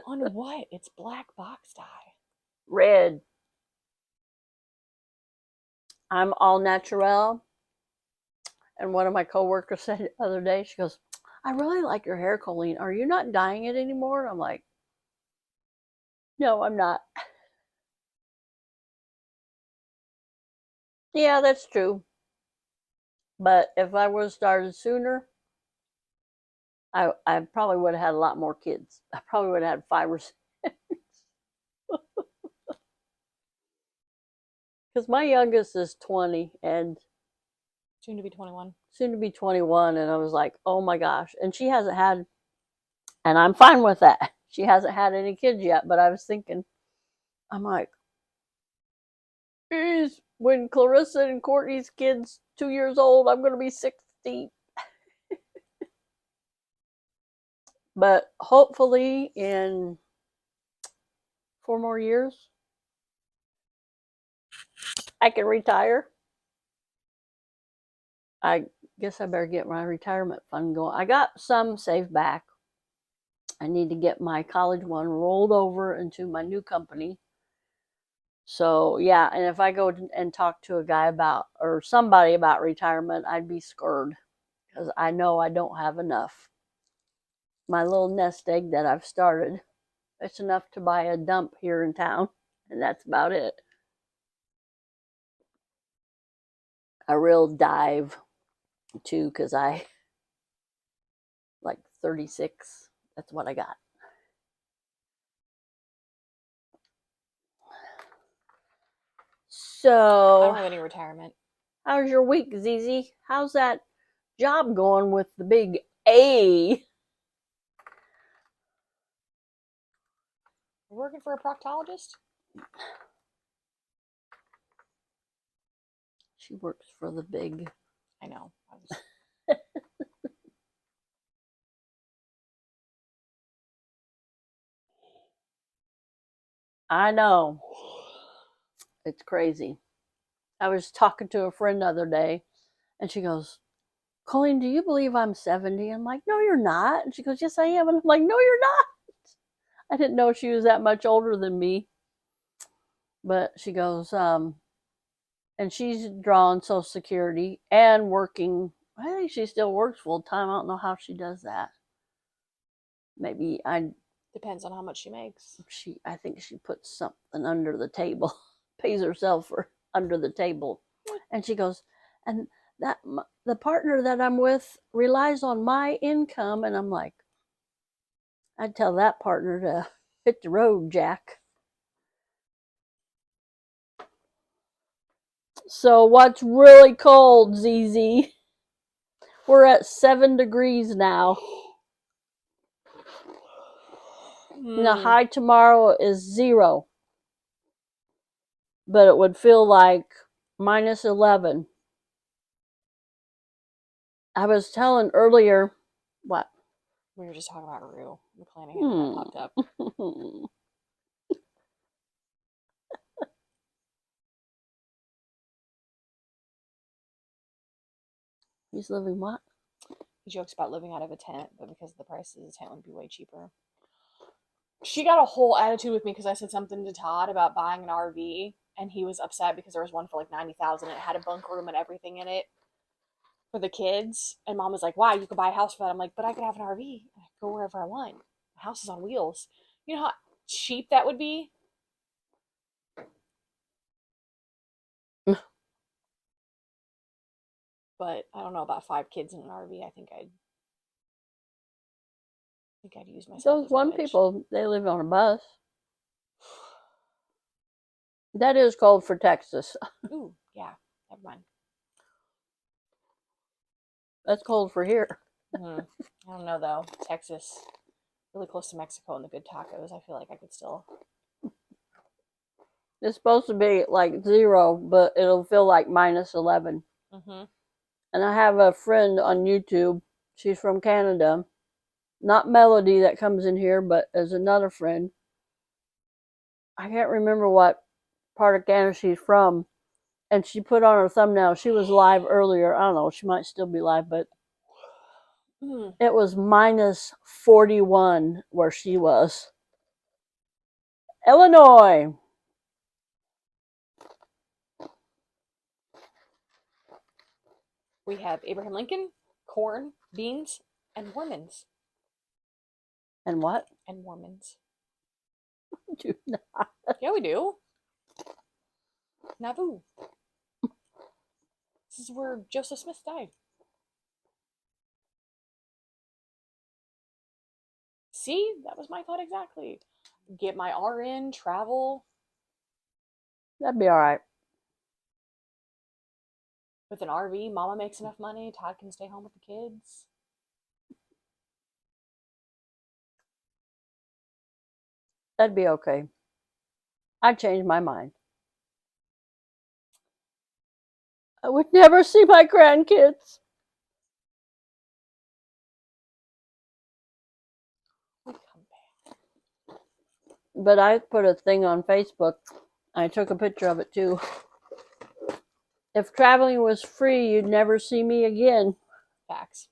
On what? It's black box dye. Red. I'm all natural. And one of my coworkers said the other day, she goes, I really like your hair, Colleen. Are you not dyeing it anymore? I'm like, no, I'm not. Yeah, that's true. But if I would have started sooner, I probably would have had a lot more kids. I probably would have had 5 or 6. Because my youngest is 20 and Soon to be 21. soon to be 21. And I was like, oh my gosh. And she hasn't had, and I'm fine with that. She hasn't had any kids yet. But I was thinking, I'm like, geez, when Clarissa and Courtney's kids 2 years old, I'm going to be 60. But hopefully in 4 more years. I can retire. I guess I better get my retirement fund going. I got some saved back. I need to get my college one rolled over into my new company. So, yeah, and if I go and talk to a guy about, or somebody about retirement, I'd be scared because I know I don't have enough. My little nest egg that I've started, it's enough to buy a dump here in town, and that's about it. A real dive, too, because I, like 36, that's what I got. I don't So, have any retirement. how's your week, ZZ? How's that job going with the big A? You're working for a proctologist? She works for the big. I know. I know. It's crazy. I was talking to a friend the other day, and she goes, Colleen, do you believe I'm 70? I'm like, no, you're not. And she goes, yes, I am. And I'm like, no, you're not. I didn't know she was that much older than me. But she goes, and she's drawing Social Security and working. I think she still works full time. I don't know how she does that. Maybe Depends on how much she makes. I think she puts something under the table, pays herself for under the table. And she goes, and that the partner that I'm with relies on my income. And I'm like, I'd tell that partner to hit the road, Jack. So what's really cold, ZZ? We're at 7 degrees now. The high tomorrow is 0. But it would feel like minus 11. I was telling earlier, what? We were just talking about Rue. The planning that popped up. He's living what? He jokes about living out of a tent, but because of the prices, the tent would be way cheaper. She got a whole attitude with me because I said something to Todd about buying an RV, and he was upset because there was one for like $90,000 and it had a bunk room and everything in it for the kids. And Mom was like, "Wow, you could buy a house for that." I'm like, "But I could have an RV. I could go wherever I want. My house is on wheels." You know how cheap that would be? But I don't know about 5 kids in an RV. I think I'd use myself. Those one people, they live on a bus. That is cold for Texas. Ooh, yeah. Never mind. That's cold for here. I don't know though. Texas, really close to Mexico and the good tacos. I feel like I could still. It's supposed to be like 0, but it'll feel like minus 11. And I have a friend on YouTube. She's from Canada. Not Melody that comes in here, but as another friend. I can't remember what part of Canada she's from. And she put on her thumbnail, she was live earlier. I don't know, she might still be live, but it was minus 41 where she was. Illinois. We have Abraham Lincoln, corn, beans, and Mormons. And what? And Mormons. Do not. Yeah, we do. Nauvoo. This is where Joseph Smith died. See, that was my thought exactly. Get my RN, travel. That'd be all right. With an RV, Mama makes enough money. Todd can stay home with the kids. That'd be okay. I'd change my mind. I would never see my grandkids. We come back. But I put a thing on Facebook. I took a picture of it too. If traveling was free, you'd never see me again. Facts.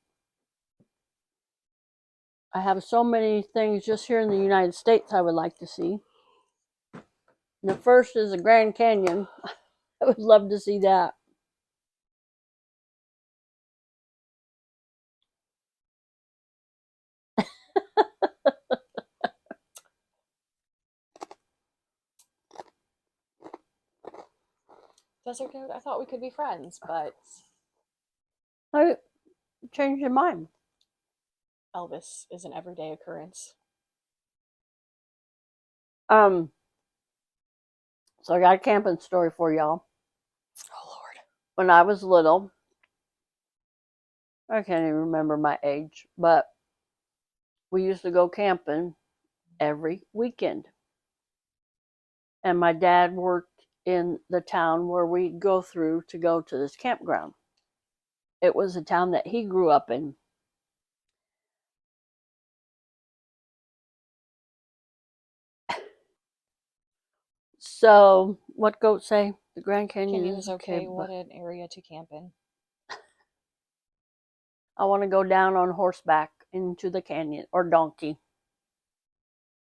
I have so many things just here in the United States I would like to see. The first is the Grand Canyon. I would love to see that. Desert Goat, I thought we could be friends, but I changed your mind. Elvis is an everyday occurrence. So I got a camping story for y'all. Oh, Lord. When I was little, I can't even remember my age, but we used to go camping every weekend. And my dad worked in the town where we go through to go to this campground. It was a town that he grew up in. So, what goats say? The Grand Canyon Canyon is is okay. but What an area to camp in. I want to go down on horseback into the canyon, or donkey.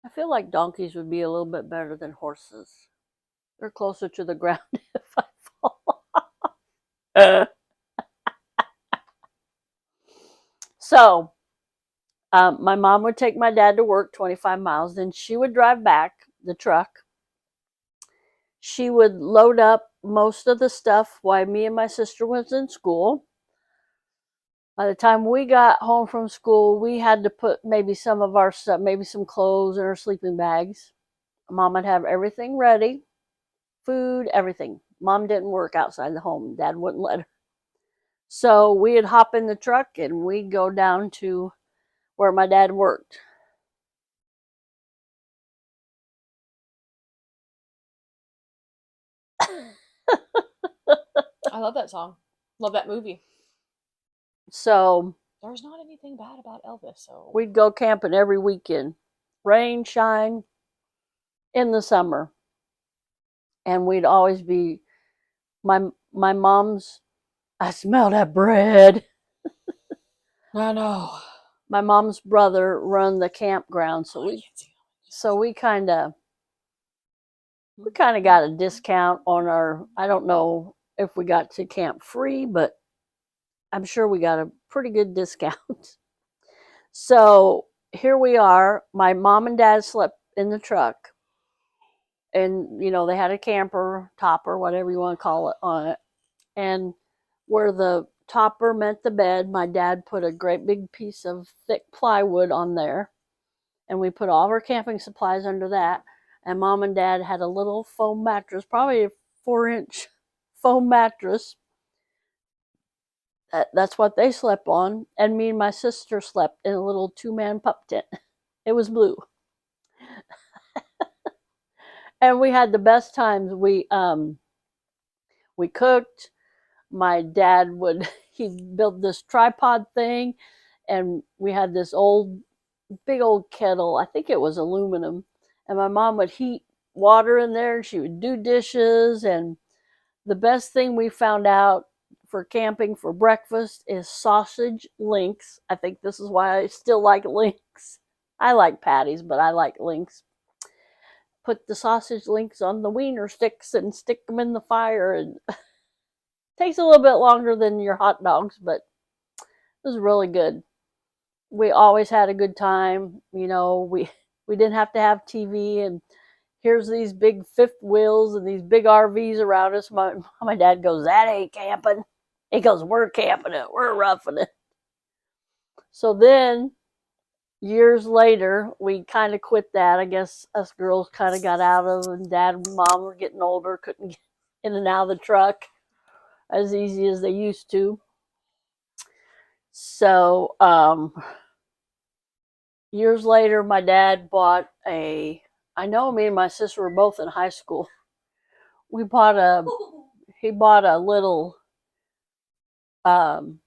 I feel like donkeys would be a little bit better than horses. They're closer to the ground if I fall. So, my mom would take my dad to work 25 miles, then she would drive back the truck. She would load up most of the stuff while me and my sister was in school. By the time we got home from school, we had to put maybe some of our stuff, maybe some clothes in our sleeping bags. Mom would have everything ready, food, everything. Mom didn't work outside the home. Dad wouldn't let her. So we'd hop in the truck and we'd go down to where my dad worked. I love that song. Love that movie. So There's not anything bad about Elvis, so we'd go camping every weekend, rain, shine, in the summer. And we'd always be my mom's. I smell that bread. I know. My mom's brother run the campground, so we kind of got a discount on our. I don't know if we got to camp free, but I'm sure we got a pretty good discount. So here we are. My mom and dad slept in the truck, and they had a camper topper, whatever you want to call it, on it. And where the topper meant the bed, my dad put a great big piece of thick plywood on there, and we put all of our camping supplies under that. And mom and dad had a little foam mattress, probably a 4-inch foam mattress. That's what they slept on. And me and my sister slept in a little 2-man pup tent. It was blue. And we had the best times. We cooked. My dad he built this tripod thing, and we had this big old kettle. I think it was aluminum. And my mom would heat water in there, and she would do dishes. And the best thing we found out for camping for breakfast is sausage links. I think this is why I still like links. I like patties, but I like links. Put the sausage links on the wiener sticks and stick them in the fire. And it takes a little bit longer than your hot dogs, but it was really good. We always had a good time. We didn't have to have TV, and here's these big fifth wheels and these big RVs around us. My dad goes, "That ain't camping." He goes, "We're camping it. We're roughing it." So then, years later, we kind of quit that. I guess us girls kind of got out of, and dad and mom were getting older, couldn't get in and out of the truck as easy as they used to. So, years later, my dad bought I know me and my sister were both in high school. He bought a little, the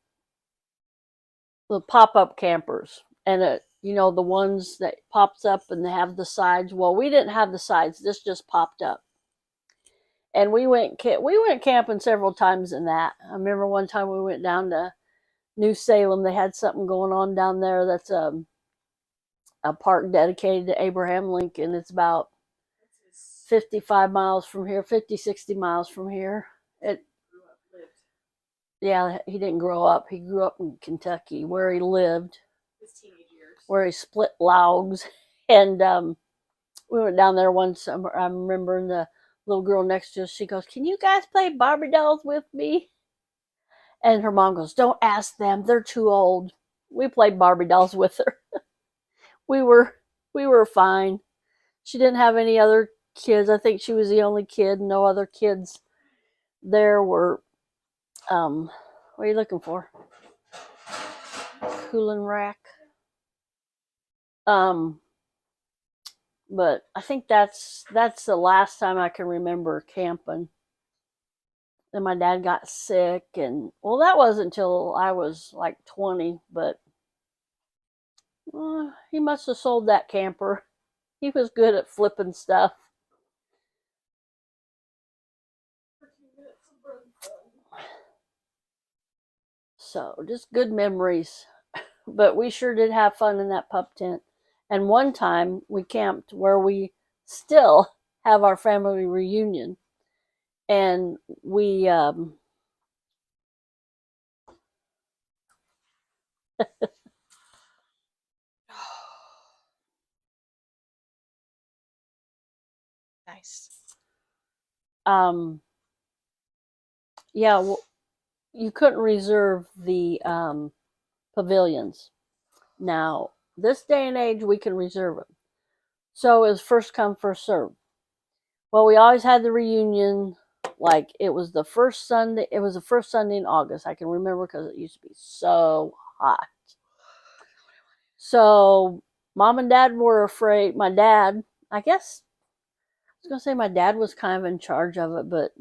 pop-up campers, and You know, the ones that pops up and they have the sides. Well, we didn't have the sides. This just popped up. And we went camping several times in that. I remember one time we went down to New Salem. They had something going on down there that's a park dedicated to Abraham Lincoln. It's about 55 miles from here, 50, 60 miles from here. Yeah, he didn't grow up. He grew up in Kentucky where he lived, His teenage years. where he split logs. And we went down there one summer. I remember the little girl next to us, she goes, "Can you guys play Barbie dolls with me?" And her mom goes, "Don't ask them. They're too old." We played Barbie dolls with her. we were fine. She didn't have any other kids. I think she was the only kid. No other kids there were. What are you looking for? Cooling rack. But I think that's the last time I can remember camping. Then my dad got sick, and well, that wasn't until I was like 20. But he must have sold that camper. He was good at flipping stuff. So just good memories. But we sure did have fun in that pup tent. And one time we camped where we still have our family reunion. And we Nice. yeah, well, you couldn't reserve the pavilions. Now, this day and age, we can reserve them. So it was first come, first serve. Well, we always had the reunion. Like it was the first Sunday. It was the first Sunday in August. I can remember because it used to be so hot. So mom and dad were afraid. My dad, I guess, I was gonna say my dad was kind of in charge of it, but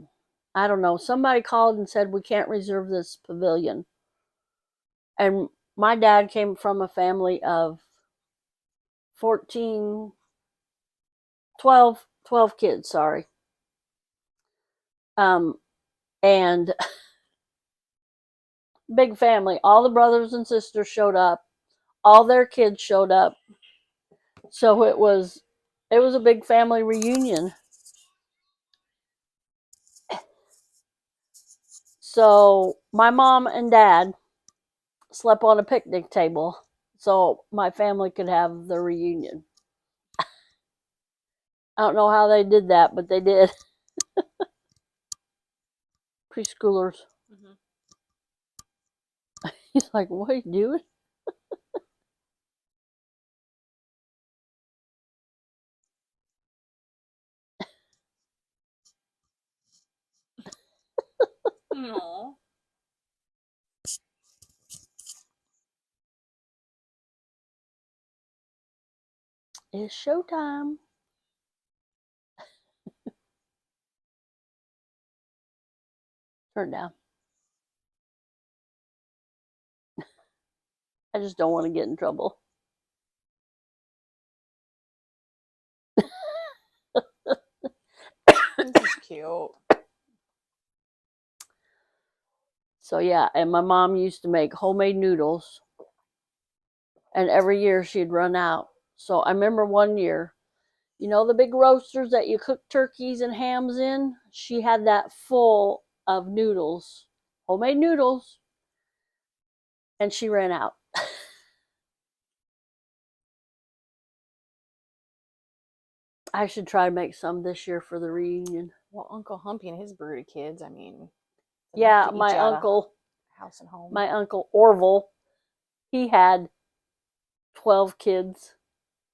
I don't know. Somebody called and said we can't reserve this pavilion. And my dad came from a family of 14, 12 kids, sorry. And big family. All the brothers and sisters showed up. All their kids showed up. So it was a big family reunion. So my mom and dad slept on a picnic table so my family could have the reunion. I don't know how they did that, but they did. Preschoolers. Mm-hmm. He's like, "What are you doing?" Aww. It's showtime. Turn down. I just don't want to get in trouble. This is cute. So yeah, and my mom used to make homemade noodles, and every year she'd run out. So I remember one year, you know, the big roasters that you cook turkeys and hams in? She had that full of noodles, homemade noodles, and she ran out. I should try to make some this year for the reunion. Well, Uncle Humpy and his brood of kids, I mean, Yeah, my uncle, house and home. my uncle Orville, he had 12 kids,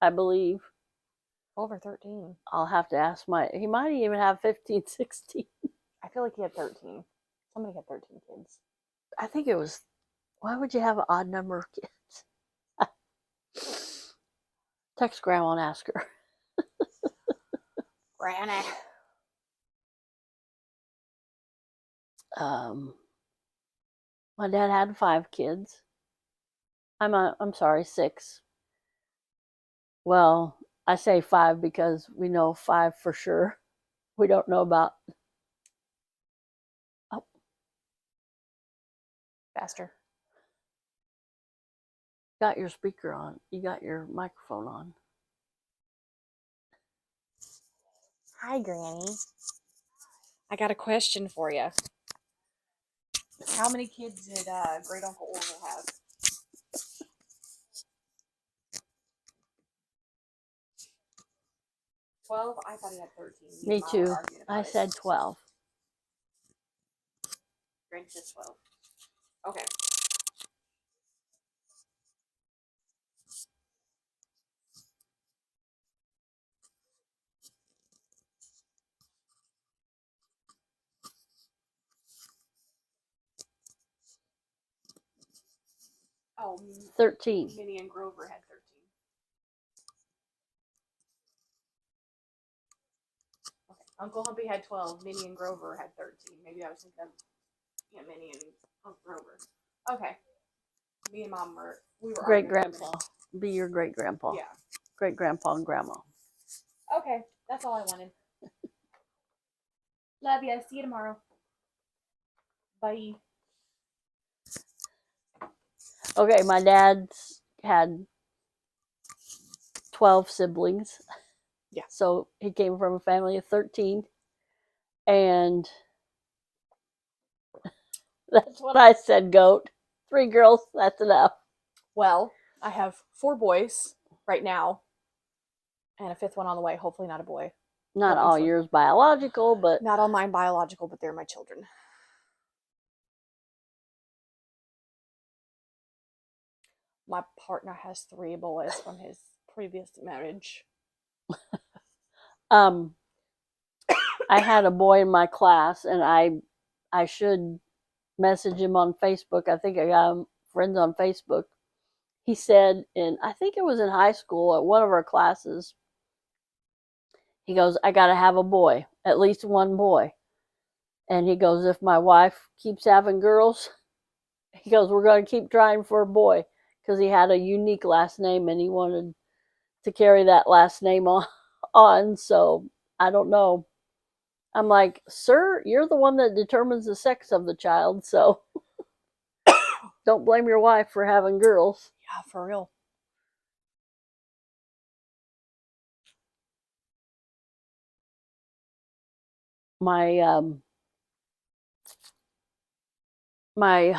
I believe. 12 or 13. I'll have to ask he might even have 15, 16. I feel like he had 13. Somebody had 13 kids. I think it was, why would you have an odd number of kids? Text Grandma and ask her. Granny. My dad had 5 kids. I'm sorry, 6. Well, I say 5 because we know 5 for sure. We don't know about. Oh, Faster. got your speaker on. You got your microphone on. Hi, Granny. I got a question for you. How many kids did Great Uncle Orville have? 12? I thought he had 13. Me too. I said 12. Granny said 12. Okay. Oh, 13. Minnie and Grover had 13. Okay. Uncle Humpy had 12. Minnie and Grover had 13. Maybe I was thinking of Minnie and Uncle Grover. Okay. Me and Mom we were Great arguing. grandpa. Be your great grandpa. Yeah. Great grandpa and grandma. Okay. That's all I wanted. Love you. See you tomorrow. Bye. Okay, my dad's had 12 siblings. Yeah. So he came from a family of 13. And that's what I said, goat. 3 girls, that's enough. Well, I have 4 boys right now, and a 5th one on the way. Hopefully not a boy. Not all yours biological, but not all mine biological, but they're my children. My partner has 3 boys from his previous marriage. I had a boy in my class, and I should message him on Facebook. I think I got him friends on Facebook. He said I think it was in high school at one of our classes, he goes, I gotta have a boy, at least one boy. And he goes, if my wife keeps having girls, he goes, we're going to keep trying for a boy, because he had a unique last name and he wanted to carry that last name on. So I don't know. I'm like, sir, you're the one that determines the sex of the child, so don't blame your wife for having girls. Yeah, for real. My my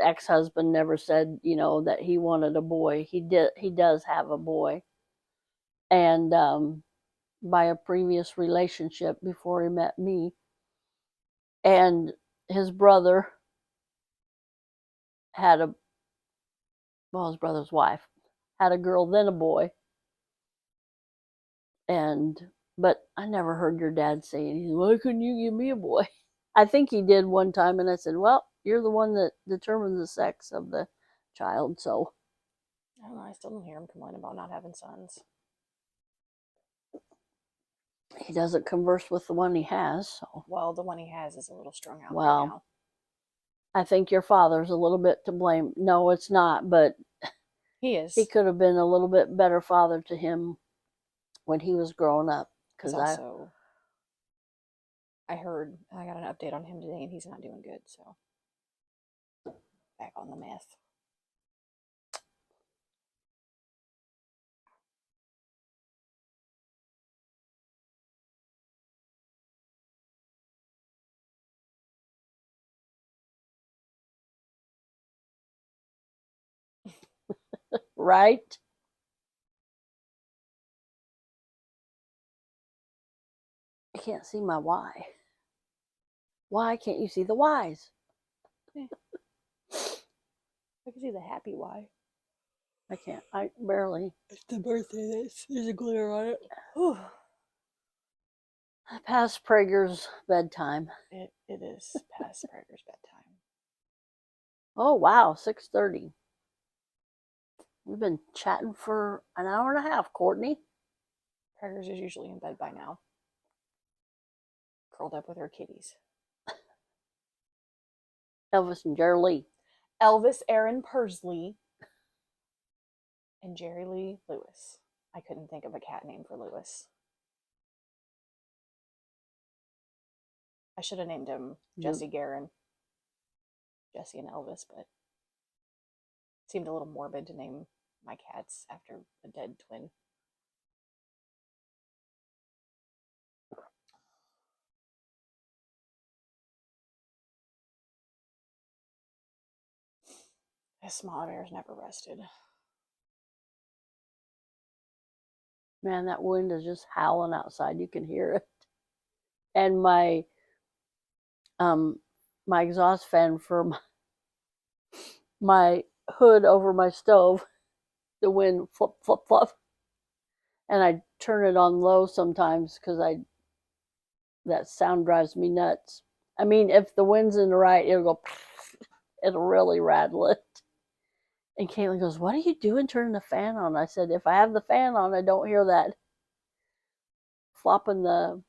ex-husband never said, that he wanted a boy. He does have a boy. And by a previous relationship before he met me. And his brother had his brother's wife had a girl, then a boy. But I never heard your dad say anything. Why couldn't you give me a boy? I think he did one time, and I said, well, you're the one that determines the sex of the child, so. I don't know, I still don't hear him complain about not having sons. He doesn't converse with the one he has, so. Well, the one he has is a little strung out right now. I think your father's a little bit to blame. No, it's not, but he is. He could have been a little bit better father to him when he was growing up. Because I heard, I got an update on him today, and he's not doing good, so. Back on the meth. Right? I can't see my Y. Why can't you see the Y's? I can see the happy Y. I can't. I barely. It's the birthday. There's a glare on it. Past Prager's bedtime. It is past Prager's bedtime. Oh, wow. 6:30. We've been chatting for an hour and a half, Courtney. Prager's is usually in bed by now. Curled up with her kitties. Elvis and Jerry Lee. Elvis Aaron Persley and Jerry Lee Lewis. I couldn't think of a cat name for Lewis. I should have named him Jesse Garin. Jesse and Elvis, but it seemed a little morbid to name my cats after a dead twin. This small bear's never rested. Man, that wind is just howling outside. You can hear it. And my exhaust fan for my hood over my stove, the wind flip, flip, flip. And I turn it on low sometimes because that sound drives me nuts. I mean, if the wind's in the right, it'll go, it'll really rattle it. And Caitlin goes, "What are you doing turning the fan on?" I said, "If I have the fan on, I don't hear that flopping the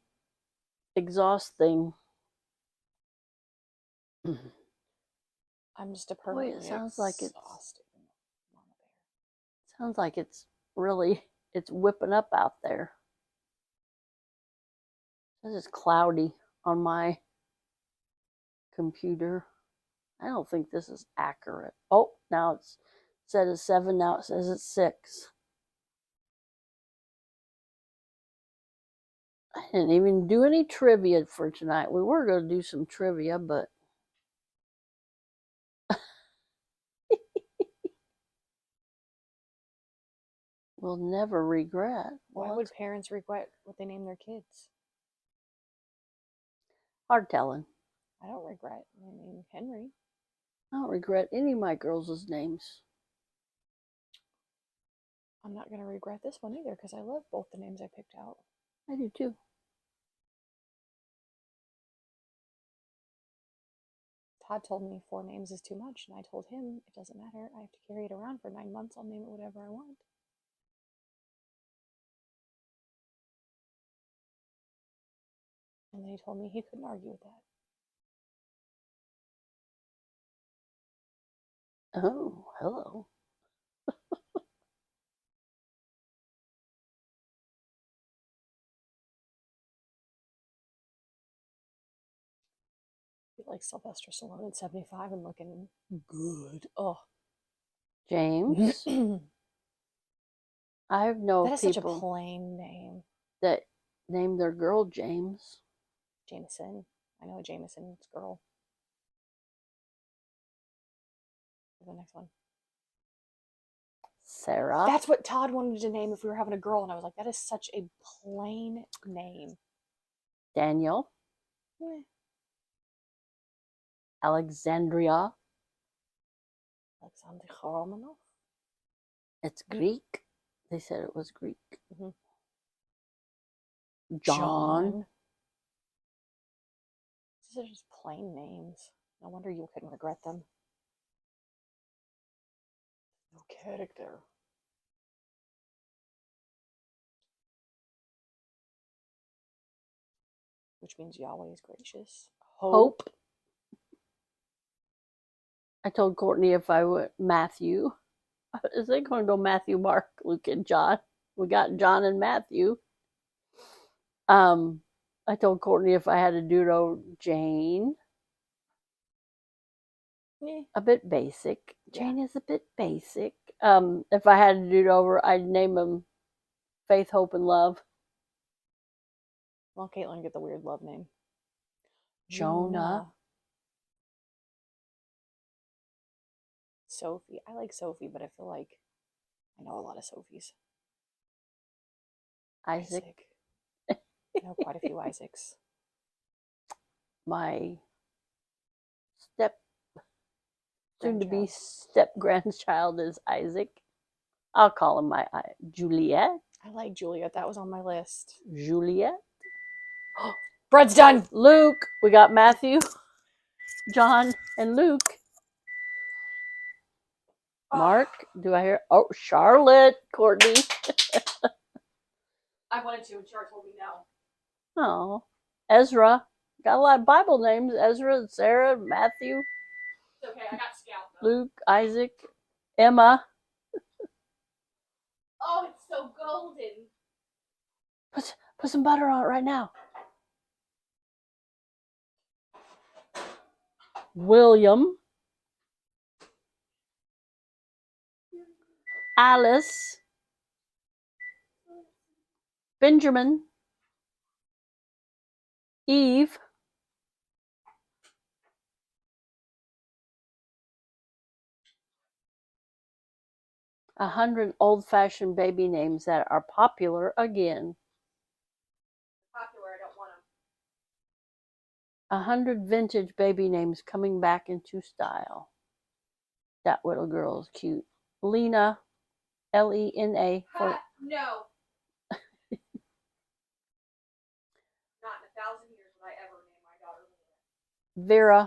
exhaust thing." I'm just a permanently Boy, it sounds like exhausted mama bear. Sounds like it's whipping up out there. This is cloudy on my computer. I don't think this is accurate. Oh, now it's said it's 7, now it says it's 6. I didn't even do any trivia for tonight. We were going to do some trivia, but we'll never regret. Why would parents regret what they name their kids? Hard telling. I don't regret naming Henry. I don't regret any of my girls' names. I'm not going to regret this one either because I love both the names I picked out. I do too. Todd told me 4 names is too much, and I told him it doesn't matter. I have to carry it around for 9 months. I'll name it whatever I want. And then he told me he couldn't argue with that. Oh, hello. Like Sylvester Stallone at 75 and looking good. Oh, James. I know that is people such a plain name. that name their girl James. Jameson. I know a Jameson's girl. The next one. Sarah. That's what Todd wanted to name if we were having a girl, and I was like, that is such a plain name. Daniel. Alexandria. Alexander Romanov. It's Greek. They said it was Greek. Mm-hmm. John. These are just plain names. No wonder you couldn't regret them. No character. Which means Yahweh is gracious. Hope. I told Courtney if I would Matthew. Is they going to go Matthew, Mark, Luke, and John? We got John and Matthew. I told Courtney if I had to do it over Jane. Yeah. A bit basic. Jane is a bit basic. If I had to do it over, I'd name them Faith, Hope, and Love. Well, Caitlin get the weird love name. Jonah. Sophie. I like Sophie, but I feel like I know a lot of Sophies. Isaac. I know quite a few Isaacs. My soon-to-be step-grandchild is Isaac. I'll call him my Juliet. I like Juliet. That was on my list. Juliet. Bread's done. Luke. We got Matthew, John, and Luke. Mark. Do I hear? Oh, Charlotte. Courtney. I wanted to, and Char told me no. Oh. Ezra. Got a lot of Bible names. Ezra, Sarah, Matthew. It's okay, I got Scout though. Luke, Isaac, Emma. Oh, it's so golden. Put some butter on it right now. William, Alice, Benjamin, Eve, a 100 old-fashioned baby names that are popular again. Popular, I don't want them. 100 vintage baby names coming back into style. That little girl is cute. Lena, Lena, for No. Not in 1,000 years would I ever name my daughter Lena. Vera, I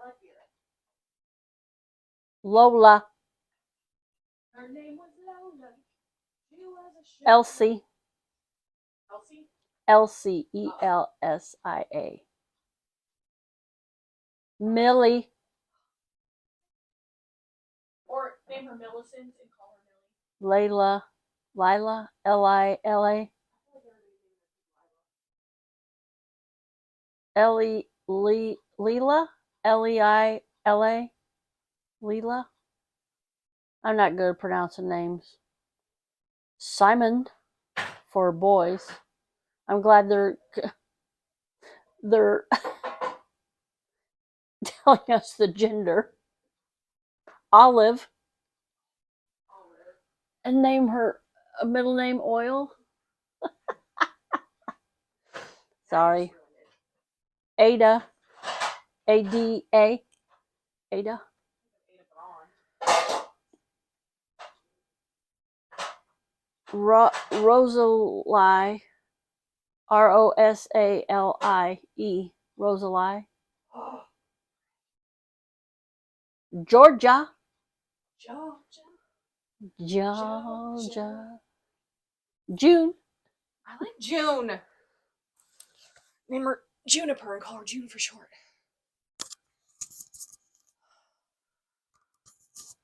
like Vera. Lola, Her name was Lola. She was a sugar. Elsie, Elsie? Elsie, Elsia. Millie, Or name her Millicent and call her Millie. Layla, Lila, Lila, Ellie, Leela, Leila, Leela. I'm not good at pronouncing names. Simon, for boys. I'm glad they're telling us the gender. Olive, and name her a middle name Oil. Sorry. Ada, Ada, Ada. Rosalie, Rosalie, Rosalie. Georgia, Georgia. June, I like June. Name her Juniper and call her June for short.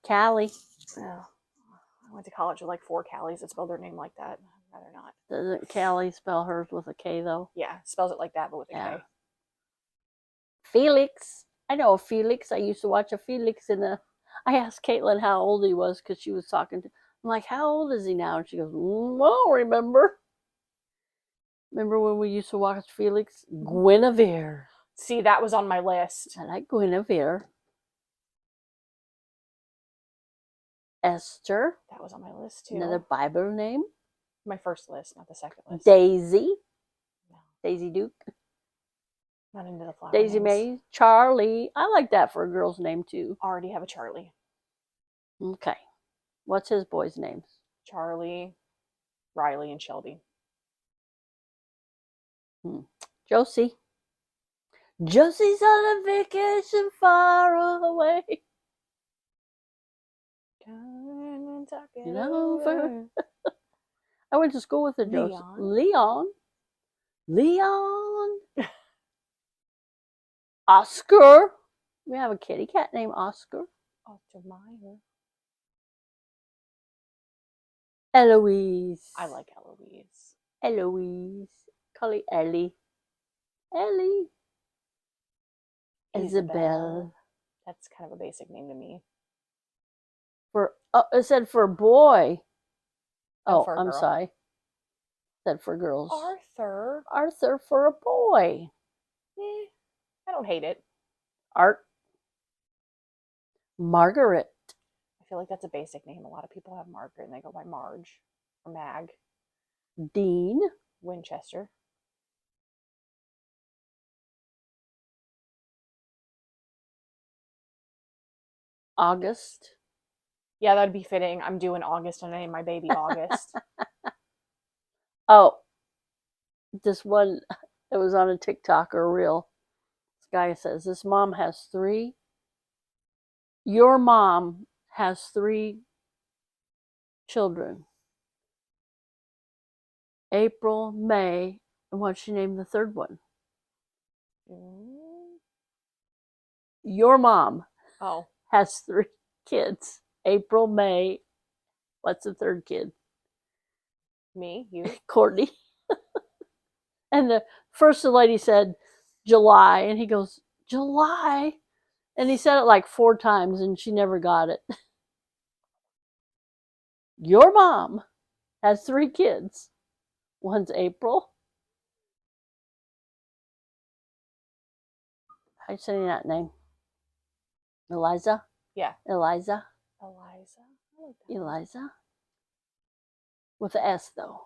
Callie. Oh, I went to college with like 4 Callies that spelled their name like that. I'd rather not. Doesn't Callie spell hers with a K though? Yeah, spells it like that, but with a K. Felix. I know a Felix. I used to watch a Felix in the. I asked Caitlin how old he was because she was talking to. I'm like, how old is he now? And she goes, I don't remember. Remember when we used to watch Felix? Guinevere. See, that was on my list. I like Guinevere. Esther. That was on my list too. Another Bible name. My first list, not the second list. Daisy. No. Daisy Duke. Not into the flower Daisy names. May. Charlie. I like that for a girl's name too. Already have a Charlie. Okay. What's his boy's names? Charlie, Riley, and Shelby. Josie. Josie's on a vacation far away. Come and talk it You over. know, I went to school with a Josie. Leon. Leon. Oscar. We have a kitty cat named Oscar. Ottermeyer. Eloise. I like Eloise. Eloise. Call it Ellie. Ellie. Isabel. That's kind of a basic name to me. It said for a boy. Oh, for a I'm girl. sorry. It said for girls. Arthur. Arthur for a boy. I don't hate it. Art. Margaret. I feel like that's a basic name. A lot of people have Margaret and they go by Marge or Mag. Dean. Winchester. August. Yeah, that'd be fitting. I'm due in August and I name my baby August. Oh, this one, it was on a TikTok or a reel. This guy says, this mom has 3. Your mom has 3 children. April, May, and what'd she name the third one? Your mom has 3 kids. April, May, what's the third kid? Me? You? Courtney. And the first lady said July, and he goes, July? And he said it like 4 times, and she never got it. Your mom has 3 kids. One's April. How you saying that name? Eliza? Yeah. Eliza? Eliza? I like that. Eliza? With an S, though.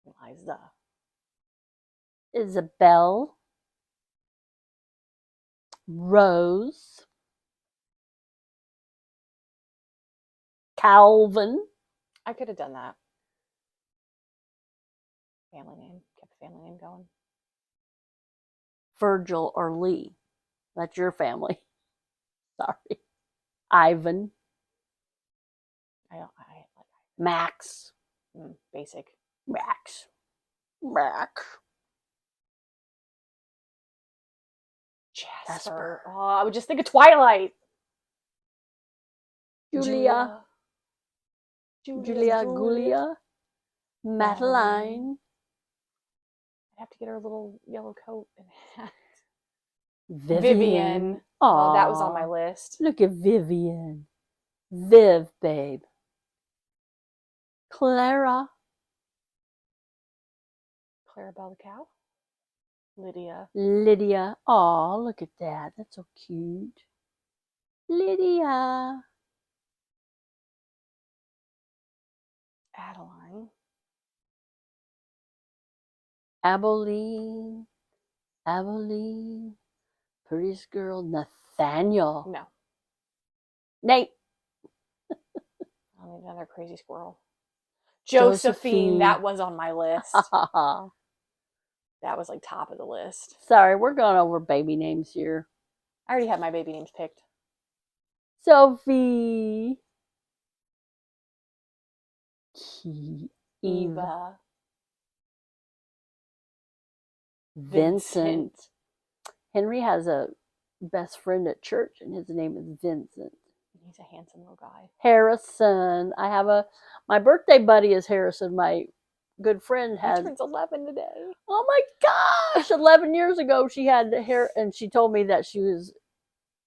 Eliza. Isabel. Rose. Calvin. I could have done that. Family name. Kept the family name going. Virgil or Lee. That's your family. Sorry. Ivan. I like Max. basic. Max. Jasper. Oh, I would just think of Twilight. Julia. Julia. Gulia. Madeline. I'd have to get her a little yellow coat and hat. Vivian. Oh, that was on my list. Look at Vivian. Viv, babe. Clara. Clarabelle the cow. Lydia. Lydia. Aw, look at that. That's so cute. Lydia. Adeline. Abilene. Prettiest girl. Nathaniel. No. Nate. I need another crazy squirrel. Josephine. That was on my list. That was like top of the list. Sorry, we're going over baby names here. I already have my baby names picked. Sophie. Eva. Vincent. Henry has a best friend at church, and his name is Vincent. He's a handsome little guy. Harrison. My birthday buddy is Harrison. My good friend He turns 11 today. Oh my gosh! 11 years ago, she had hair, and she told me that she was.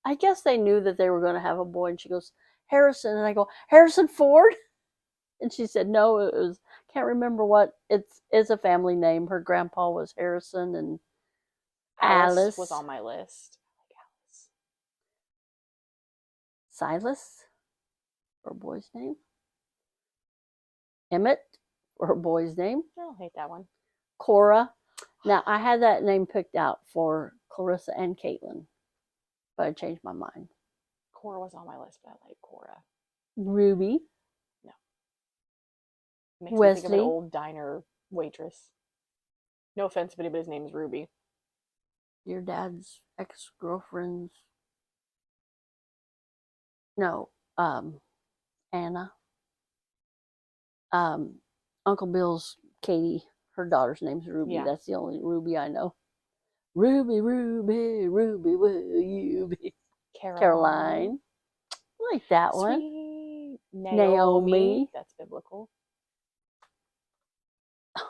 I guess they knew that they were going to have a boy, and she goes Harrison, and I go Harrison Ford, and she said no, it was. Can't remember what it's a family name. Her grandpa was Harrison, and Alice was on my list. I like Alice. Silas, her boy's name. Emmett, her boy's name. I don't hate that one. Cora. Now, I had that name picked out for Clarissa and Caitlin, but I changed my mind. Cora was on my list, but I like Cora. Ruby. No. Makes Wesley. me think of an old diner waitress. No offense, but his name is Ruby. Your dad's ex-girlfriend's. No, Anna. Uncle Bill's Katie. Her daughter's name's Ruby. Yeah. That's the only Ruby I know. Ruby, Ruby, Ruby, will you be? Caroline. I like that one. Sweet. Naomi. That's biblical. That's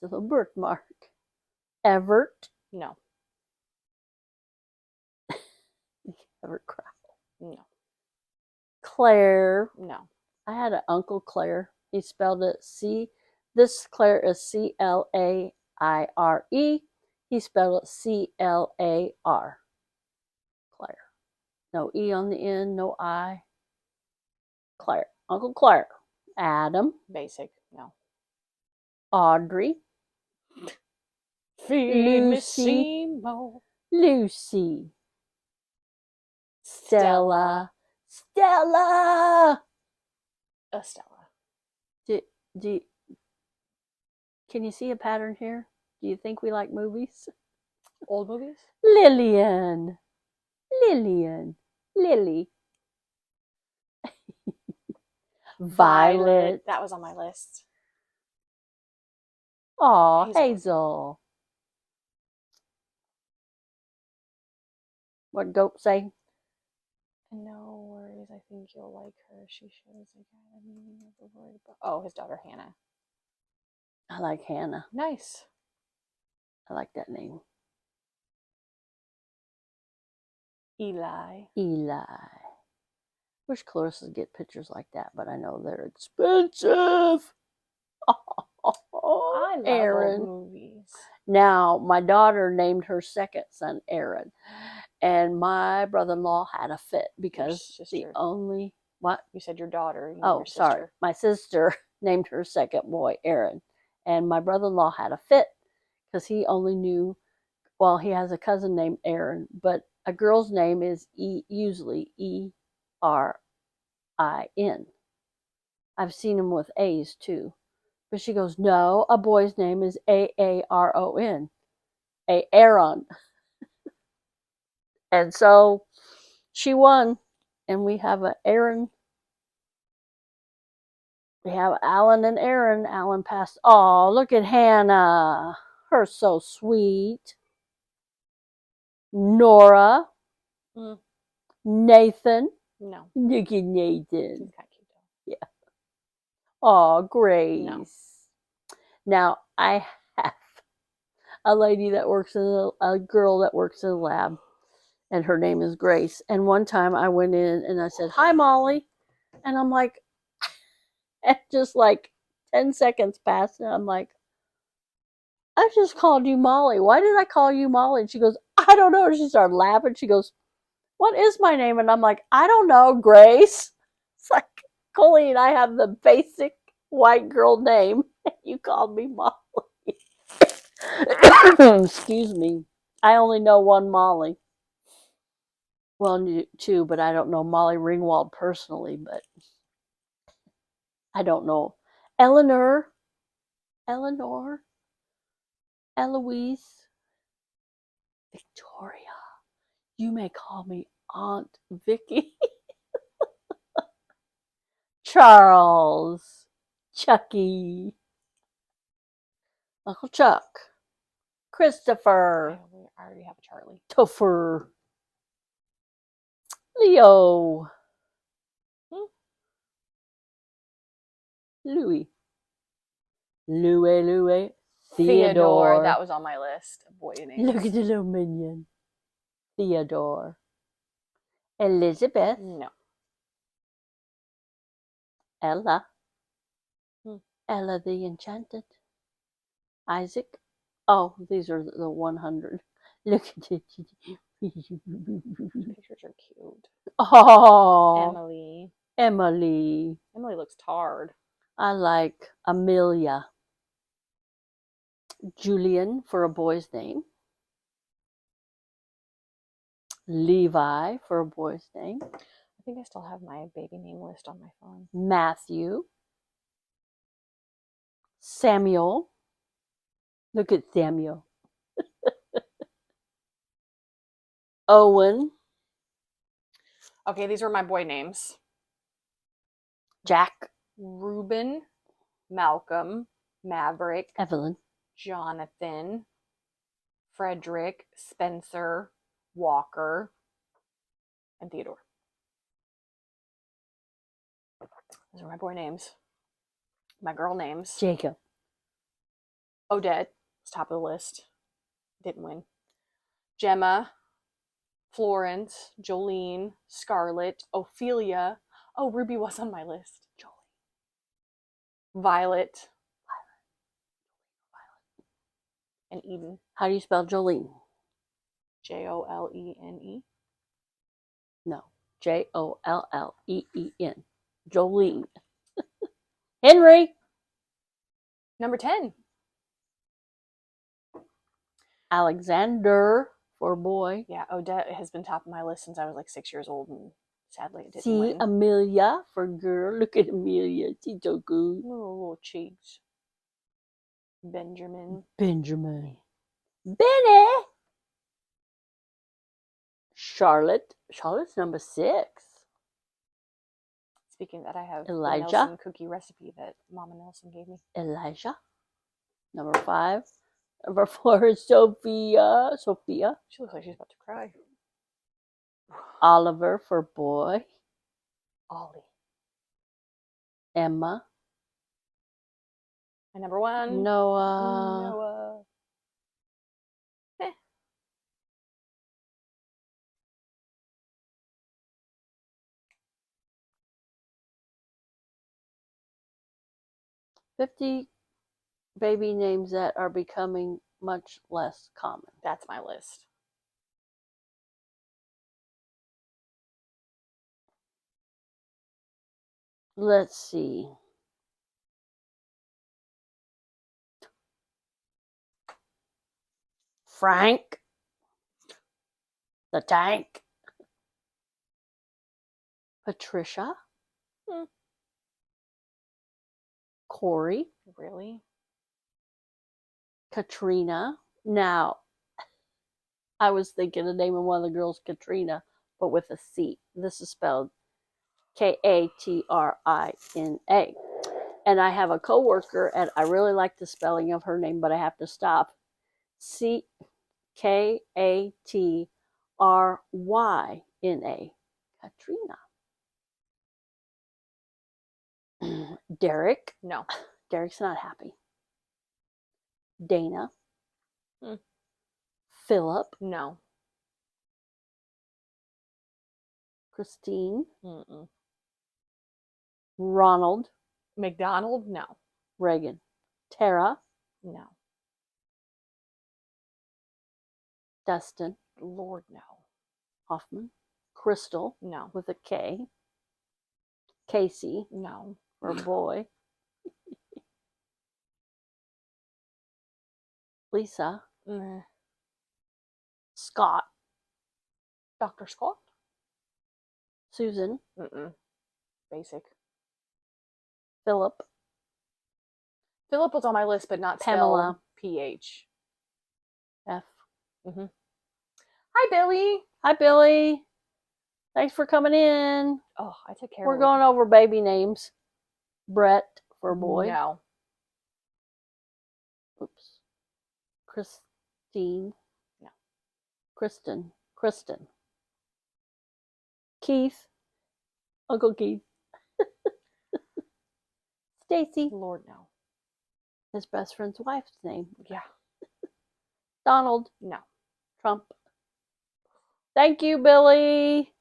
a little birthmark. Everett. No. Everett Crowell. No. Claire. No. I had an Uncle Claire. He spelled it This Claire is Claire. He spelled it Car. Claire. No E on the end, no I. Claire. Uncle Claire. Adam. Basic. No. Audrey. Feed Lucy. Miss Seymour. Lucy. Stella. Stella. Estella. Can you see a pattern here? Do you think we like movies? Old movies? Lillian. Lily. Violet. That was on my list. Aw, Hazel. What goat say? No worries. boys. I think you'll like her. She shows a guy the meaning of the word. Oh, his daughter Hannah. I like Hannah. Nice. I like that name. Eli. Wish Clarissa's get pictures like that, but I know they're expensive. I love Aaron. old movies. Now, my daughter named her second son Aaron, and my brother-in-law had a fit because the only what you said your daughter. You oh, your sister. sorry, my sister named her second boy Aaron, and my brother-in-law had a fit because he only knew. Well, he has a cousin named Aaron, but a girl's name is usually E-R-I-N. I've seen them with A's too. But she goes, no, a boy's name is A-A-R-O-N. Aaron. And so she won. And we have a Aaron. We have Alan and Aaron. Alan passed. Oh, look at Hannah. Her so sweet. Nora. Nathan. No. Look at Nathan. He's kind of cute though. Yeah. Oh, Grace. No. Now, I have a lady that works in a girl that works in a lab, and her name is Grace. And one time I went in and I said, hi, Molly. And I'm like, and just like 10 seconds passed, and I'm like, I just called you Molly. Why did I call you Molly? And she goes, I don't know. And she started laughing. She goes, what is my name? And I'm like, I don't know, Grace. It's like, Colleen, I have the basic white girl name. You called me Molly. Excuse me. I only know one Molly. Well, two, but I don't know Molly Ringwald personally, but I don't know. Eleanor, Eloise, Victoria. You may call me Aunt Vicky. Charles, Chucky, Uncle Chuck, Christopher. I already have a Charlie. Topher, Leo, Louis, Theodore. That was on my list of boy names. Look at the little minion. Theodore. Elizabeth. No. Ella. Ella the Enchanted. Isaac. Oh, these are the 100. Look at it. Pictures are cute. Oh. Emily looks tired. I like Amelia. Julian for a boy's name. Levi for a boy's name. I think I still have my baby name list on my phone. Matthew. Samuel. Look at Samuel. Owen. Okay, these were my boy names. Jack. Reuben. Malcolm. Maverick. Evelyn. Jonathan. Frederick. Spencer. Walker. And Theodore. Those are my boy names. My girl names. Jacob. Odette was top of the list. Didn't win. Gemma. Florence. Jolene. Scarlett. Ophelia. Oh, Ruby was on my list. Jolene. Violet. And Eden. How do you spell Jolene? Jolene. No. Jolleen. Jolene. Henry. Number 10. Alexander for a boy. Yeah, Odette has been top of my list since I was like 6 years old, and sadly it didn't See, win. Amelia for girl. Look at Amelia. She's so good. Little cheeks. Benjamin. Benny. Charlotte. Charlotte's number 6. Speaking of that, I have Elijah. the Nelson cookie recipe that Mama Nelson gave me. Elijah. Number 5. Number 4 is Sophia. She looks like she's about to cry. Oliver for boy. Ollie. Emma. My number one. Noah. Noah. Eh. "50 baby names that are becoming much less common." That's my list. Let's see. Frank. The Tank. Patricia. Hmm. Corey. Really? Katrina. Now, I was thinking of naming one of the girls Katrina, but with a C. This is spelled Katrina. And I have a coworker, and I really like the spelling of her name, but I have to stop. Katryna. Katrina. Derek. No. Derek's not happy. Dana. Hmm. Philip. No. Christine. Mm-mm. Ronald. McDonald? No. Reagan. Tara. No. Dustin. Lord, no. Hoffman. Crystal. No. With a K. Casey. No. For a boy. Lisa. Mm. Scott. Dr. Scott? Susan. Mm-mm. Basic. Philip. Philip was on my list, but not Pamela. spelled PH. F. Mm-hmm. Hi, Billy. Hi, Billy. Thanks for coming in. Oh, I took care We're of it. going over baby names. Brett for a boy. No. Oops. Christine. No. Kristen. Keith. Uncle Keith. Stacy. Lord, no. His best friend's wife's name. Yeah. Donald. No. Trump. Thank you, Billy.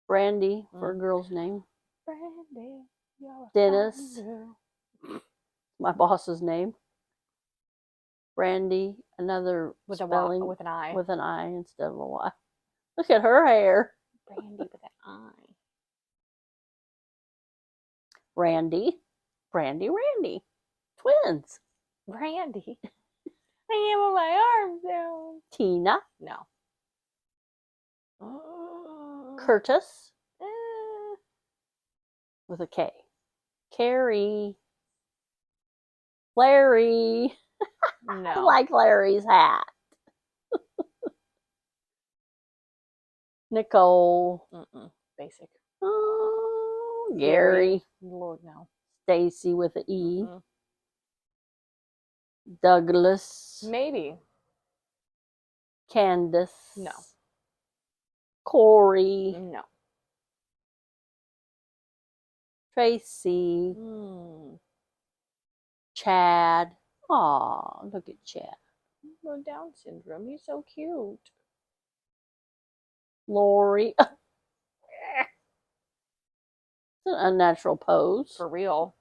Brandy for a girl's name. Brandy, you're a Dennis. fine girl. My boss's name. Brandy. Another With spelling with an I. with an I instead of a Y. Look at her hair. Brandy with an I. Randy. Brandy. Twins. Brandy. I am on my arms down. Tina. No. Curtis. With a K. Carrie. Larry. No. I like Larry's hat. Nicole. Mm-mm. Basic. Oh, Gary. Lord, no. Stacy with an E. Mm-mm. Douglas. Maybe. Candace. No. Corey. No. Tracy. Chad. Aw, look at Chad. No Down syndrome. He's so cute. Lori. It's an unnatural pose. For real.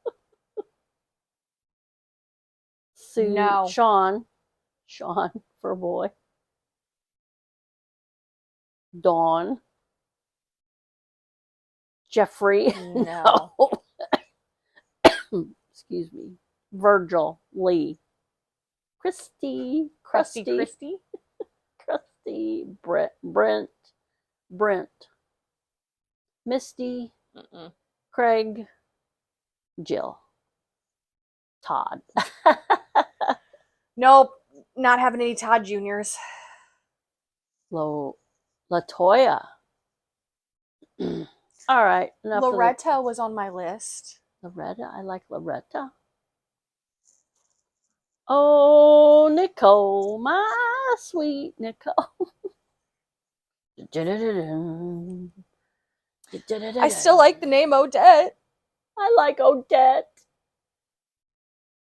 Sue. No. Sean for a boy. Dawn. Jeffrey. No. Excuse me. Virgil. Lee. Christy. Christy. Brent. Misty. Mm-mm. Craig. Jill. Todd. Nope. Not having any Todd Juniors. Latoya. All right. Loretta was on my list. Loretta. I like Loretta. Oh, Nicole, my sweet Nicole. I still like the name Odette. I like Odette.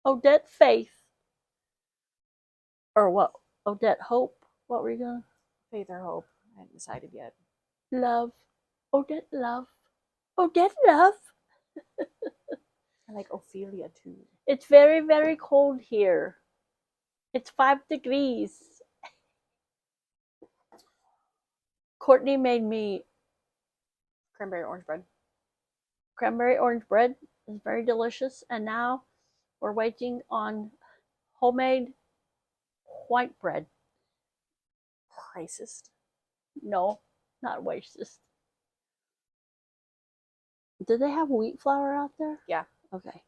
Odette Faith. Or what? Odette Hope. What were you going to? Faith or Hope. I haven't decided yet. Love. Odette Love. Odette Love. I like Ophelia too. It's very, very cold here. It's 5 degrees. Courtney made me Cranberry orange bread. Cranberry orange bread. It's very delicious. And now we're waiting on homemade white bread. Racist. No, not racist. Do they have wheat flour out there? Yeah. Okay.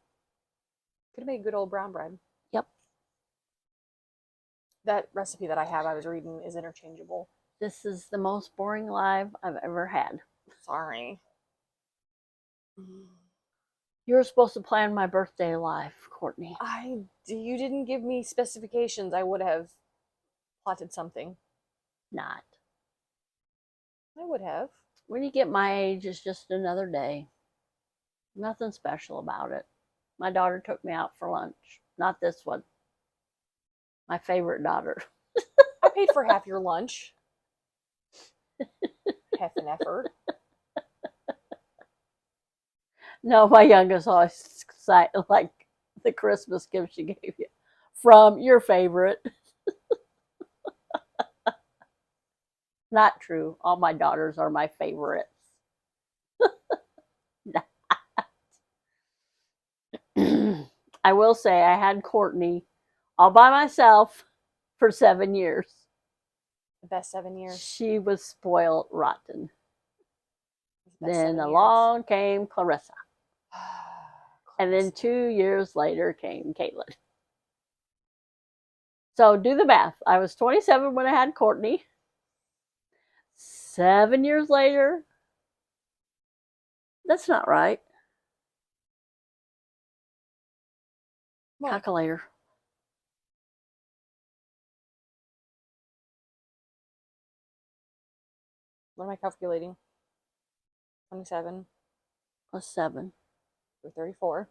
Could have made good old brown bread. Yep. That recipe that I was reading is interchangeable. This is the most boring live I've ever had. Sorry. You were supposed to plan my birthday live, Courtney. You didn't give me specifications. I would have plotted something. Not. I would have. When you get my age, it's just another day. Nothing special about it. My daughter took me out for lunch. Not this one. My favorite daughter. I paid for half your lunch. Half an effort. No, my youngest always like the Christmas gift she gave you from your favorite. Not true. All my daughters are my favorites. I will say I had Courtney all by myself for 7 years. The best 7 years. She was spoiled rotten. The Then along came Clarissa. And then 2 years later came Caitlin. So do the math. I was 27 when I had Courtney. 7 years later. That's not right. What? Calculator. What am I calculating? 27. Plus 7. Or 34.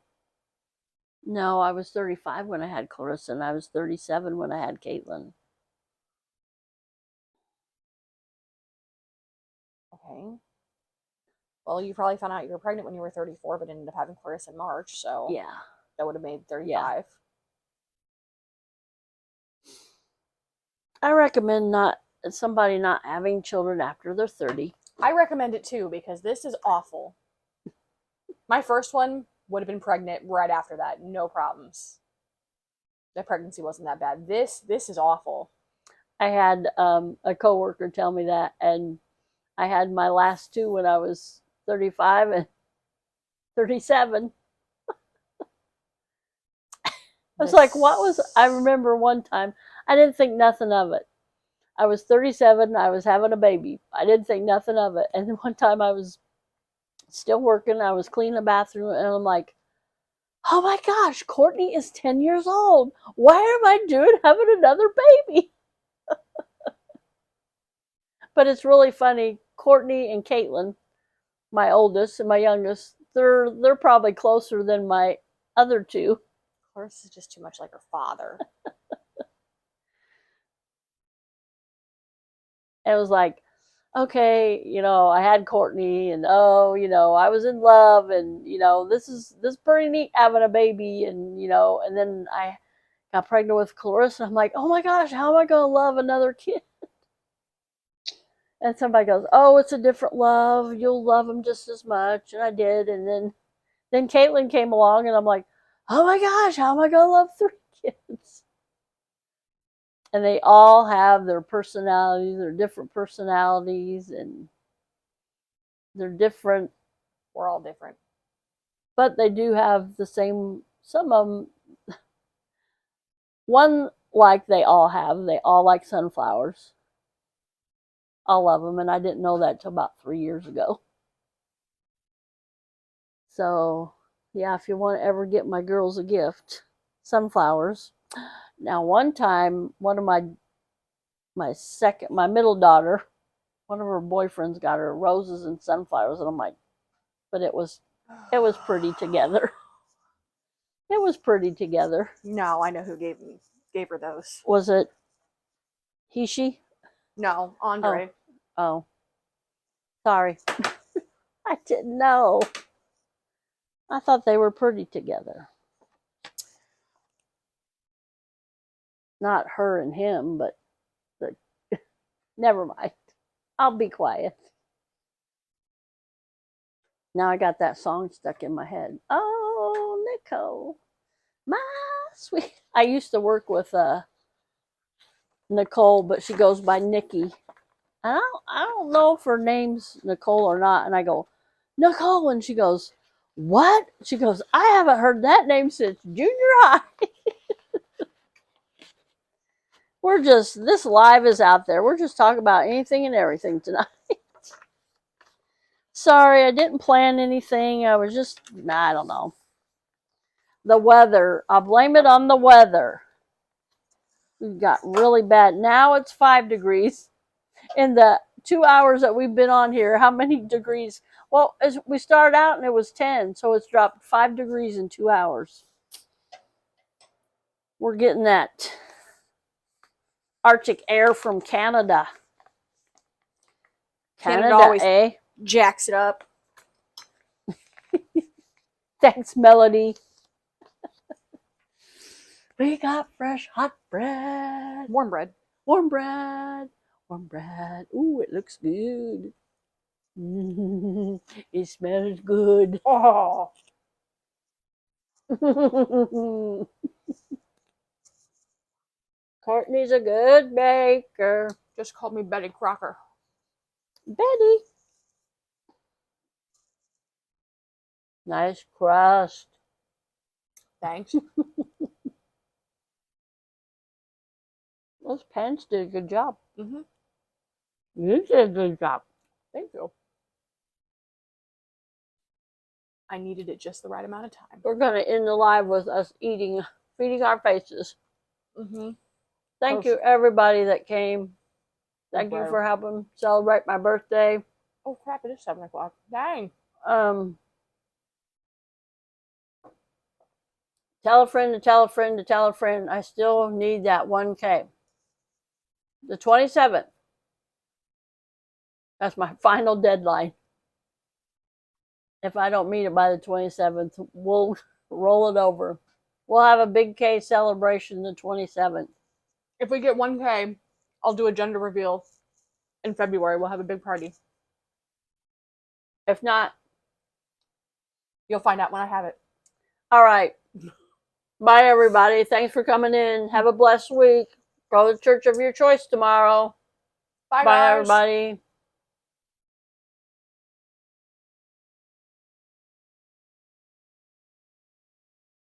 No, I was 35 when I had Clarissa, and I was 37 when I had Caitlin. Okay. Well, you probably found out you were pregnant when you were 34, but ended up having Clarissa in March, so yeah, that would have made 35. Yeah. I recommend somebody not having children after they're 30. I recommend it too, because this is awful. My first one would have been pregnant right after that, no problems. The pregnancy wasn't that bad. This is awful. I had a coworker tell me that, and I had my last 2 when I was 35 and 37. I was like, what was, I remember one time, I didn't think nothing of it. I was 37, I was having a baby. I didn't think nothing of it. And then one time I was still working, I was cleaning the bathroom, and I'm like, oh my gosh, Courtney is 10 years old. Why am I having another baby? But it's really funny. Courtney and Caitlin, my oldest and my youngest, they're probably closer than my other 2. Clarissa is just too much like her father. And it was like, okay, I had Courtney, and I was in love, and this is pretty neat having a baby, and and then I got pregnant with Clarissa. I'm like, oh my gosh, how am I gonna love another kid? And somebody goes, oh, it's a different love. You'll love them just as much, and I did. And then Caitlin came along, and I'm like, oh my gosh, how am I gonna love 3 kids? And they all have their personalities, their different personalities, and they're different. We're all different. But they do have the same, some of them, one like they all like sunflowers. All of them, and I didn't know that till about 3 years ago. So, yeah, if you want to ever get my girls a gift, sunflowers. Now, one time, one of my middle daughter, One of her boyfriends got her roses and sunflowers, and I'm like, but it was pretty together. It was pretty together. No, I know who gave her those. Was it he, she? No, Andre. Oh. Sorry. I didn't know. I thought they were pretty together. Not her and him, but never mind. I'll be quiet. Now I got that song stuck in my head. Oh, Nicole, my sweet. I used to work with Nicole, but she goes by Nikki. And I don't know if her name's Nicole or not. And I go, Nicole, and she goes, what? She goes, I haven't heard that name since junior high. This live is out there. We're just talking about anything and everything tonight. Sorry, I didn't plan anything. I was just, I don't know. The weather. I'll blame it on the weather. It got really bad. Now it's 5 degrees. In the 2 hours that we've been on here, how many degrees? Well, as we started out and it was 10, so it's dropped 5 degrees in 2 hours. We're getting that Arctic air from Canada. Canada always eh? jacks it up. Thanks, Melody. We got fresh hot bread. Warm bread. Warm bread. Warm bread. Ooh, it looks good. It smells good. Oh. Courtney's a good baker. Just called me Betty Crocker. Betty. Nice crust. Thanks. Those pants did a good job. Mm-hmm. You did a good job. Thank you. I needed it just the right amount of time. We're going to end the live with us feeding our faces. Mm-hmm. Thank you, everybody that came. Thank you Okay. for helping celebrate my birthday. Oh, crap, it is 7 o'clock. Dang. Tell a friend to tell a friend to tell a friend. I still need that 1K. The 27th. That's my final deadline. If I don't meet it by the 27th, we'll roll it over. We'll have a big K celebration the 27th. If we get 1K, I'll do a gender reveal in February. We'll have a big party. If not, you'll find out when I have it. All right. Bye, everybody. Thanks for coming in. Have a blessed week. Go to the church of your choice tomorrow. Bye, Bye, guys. everybody.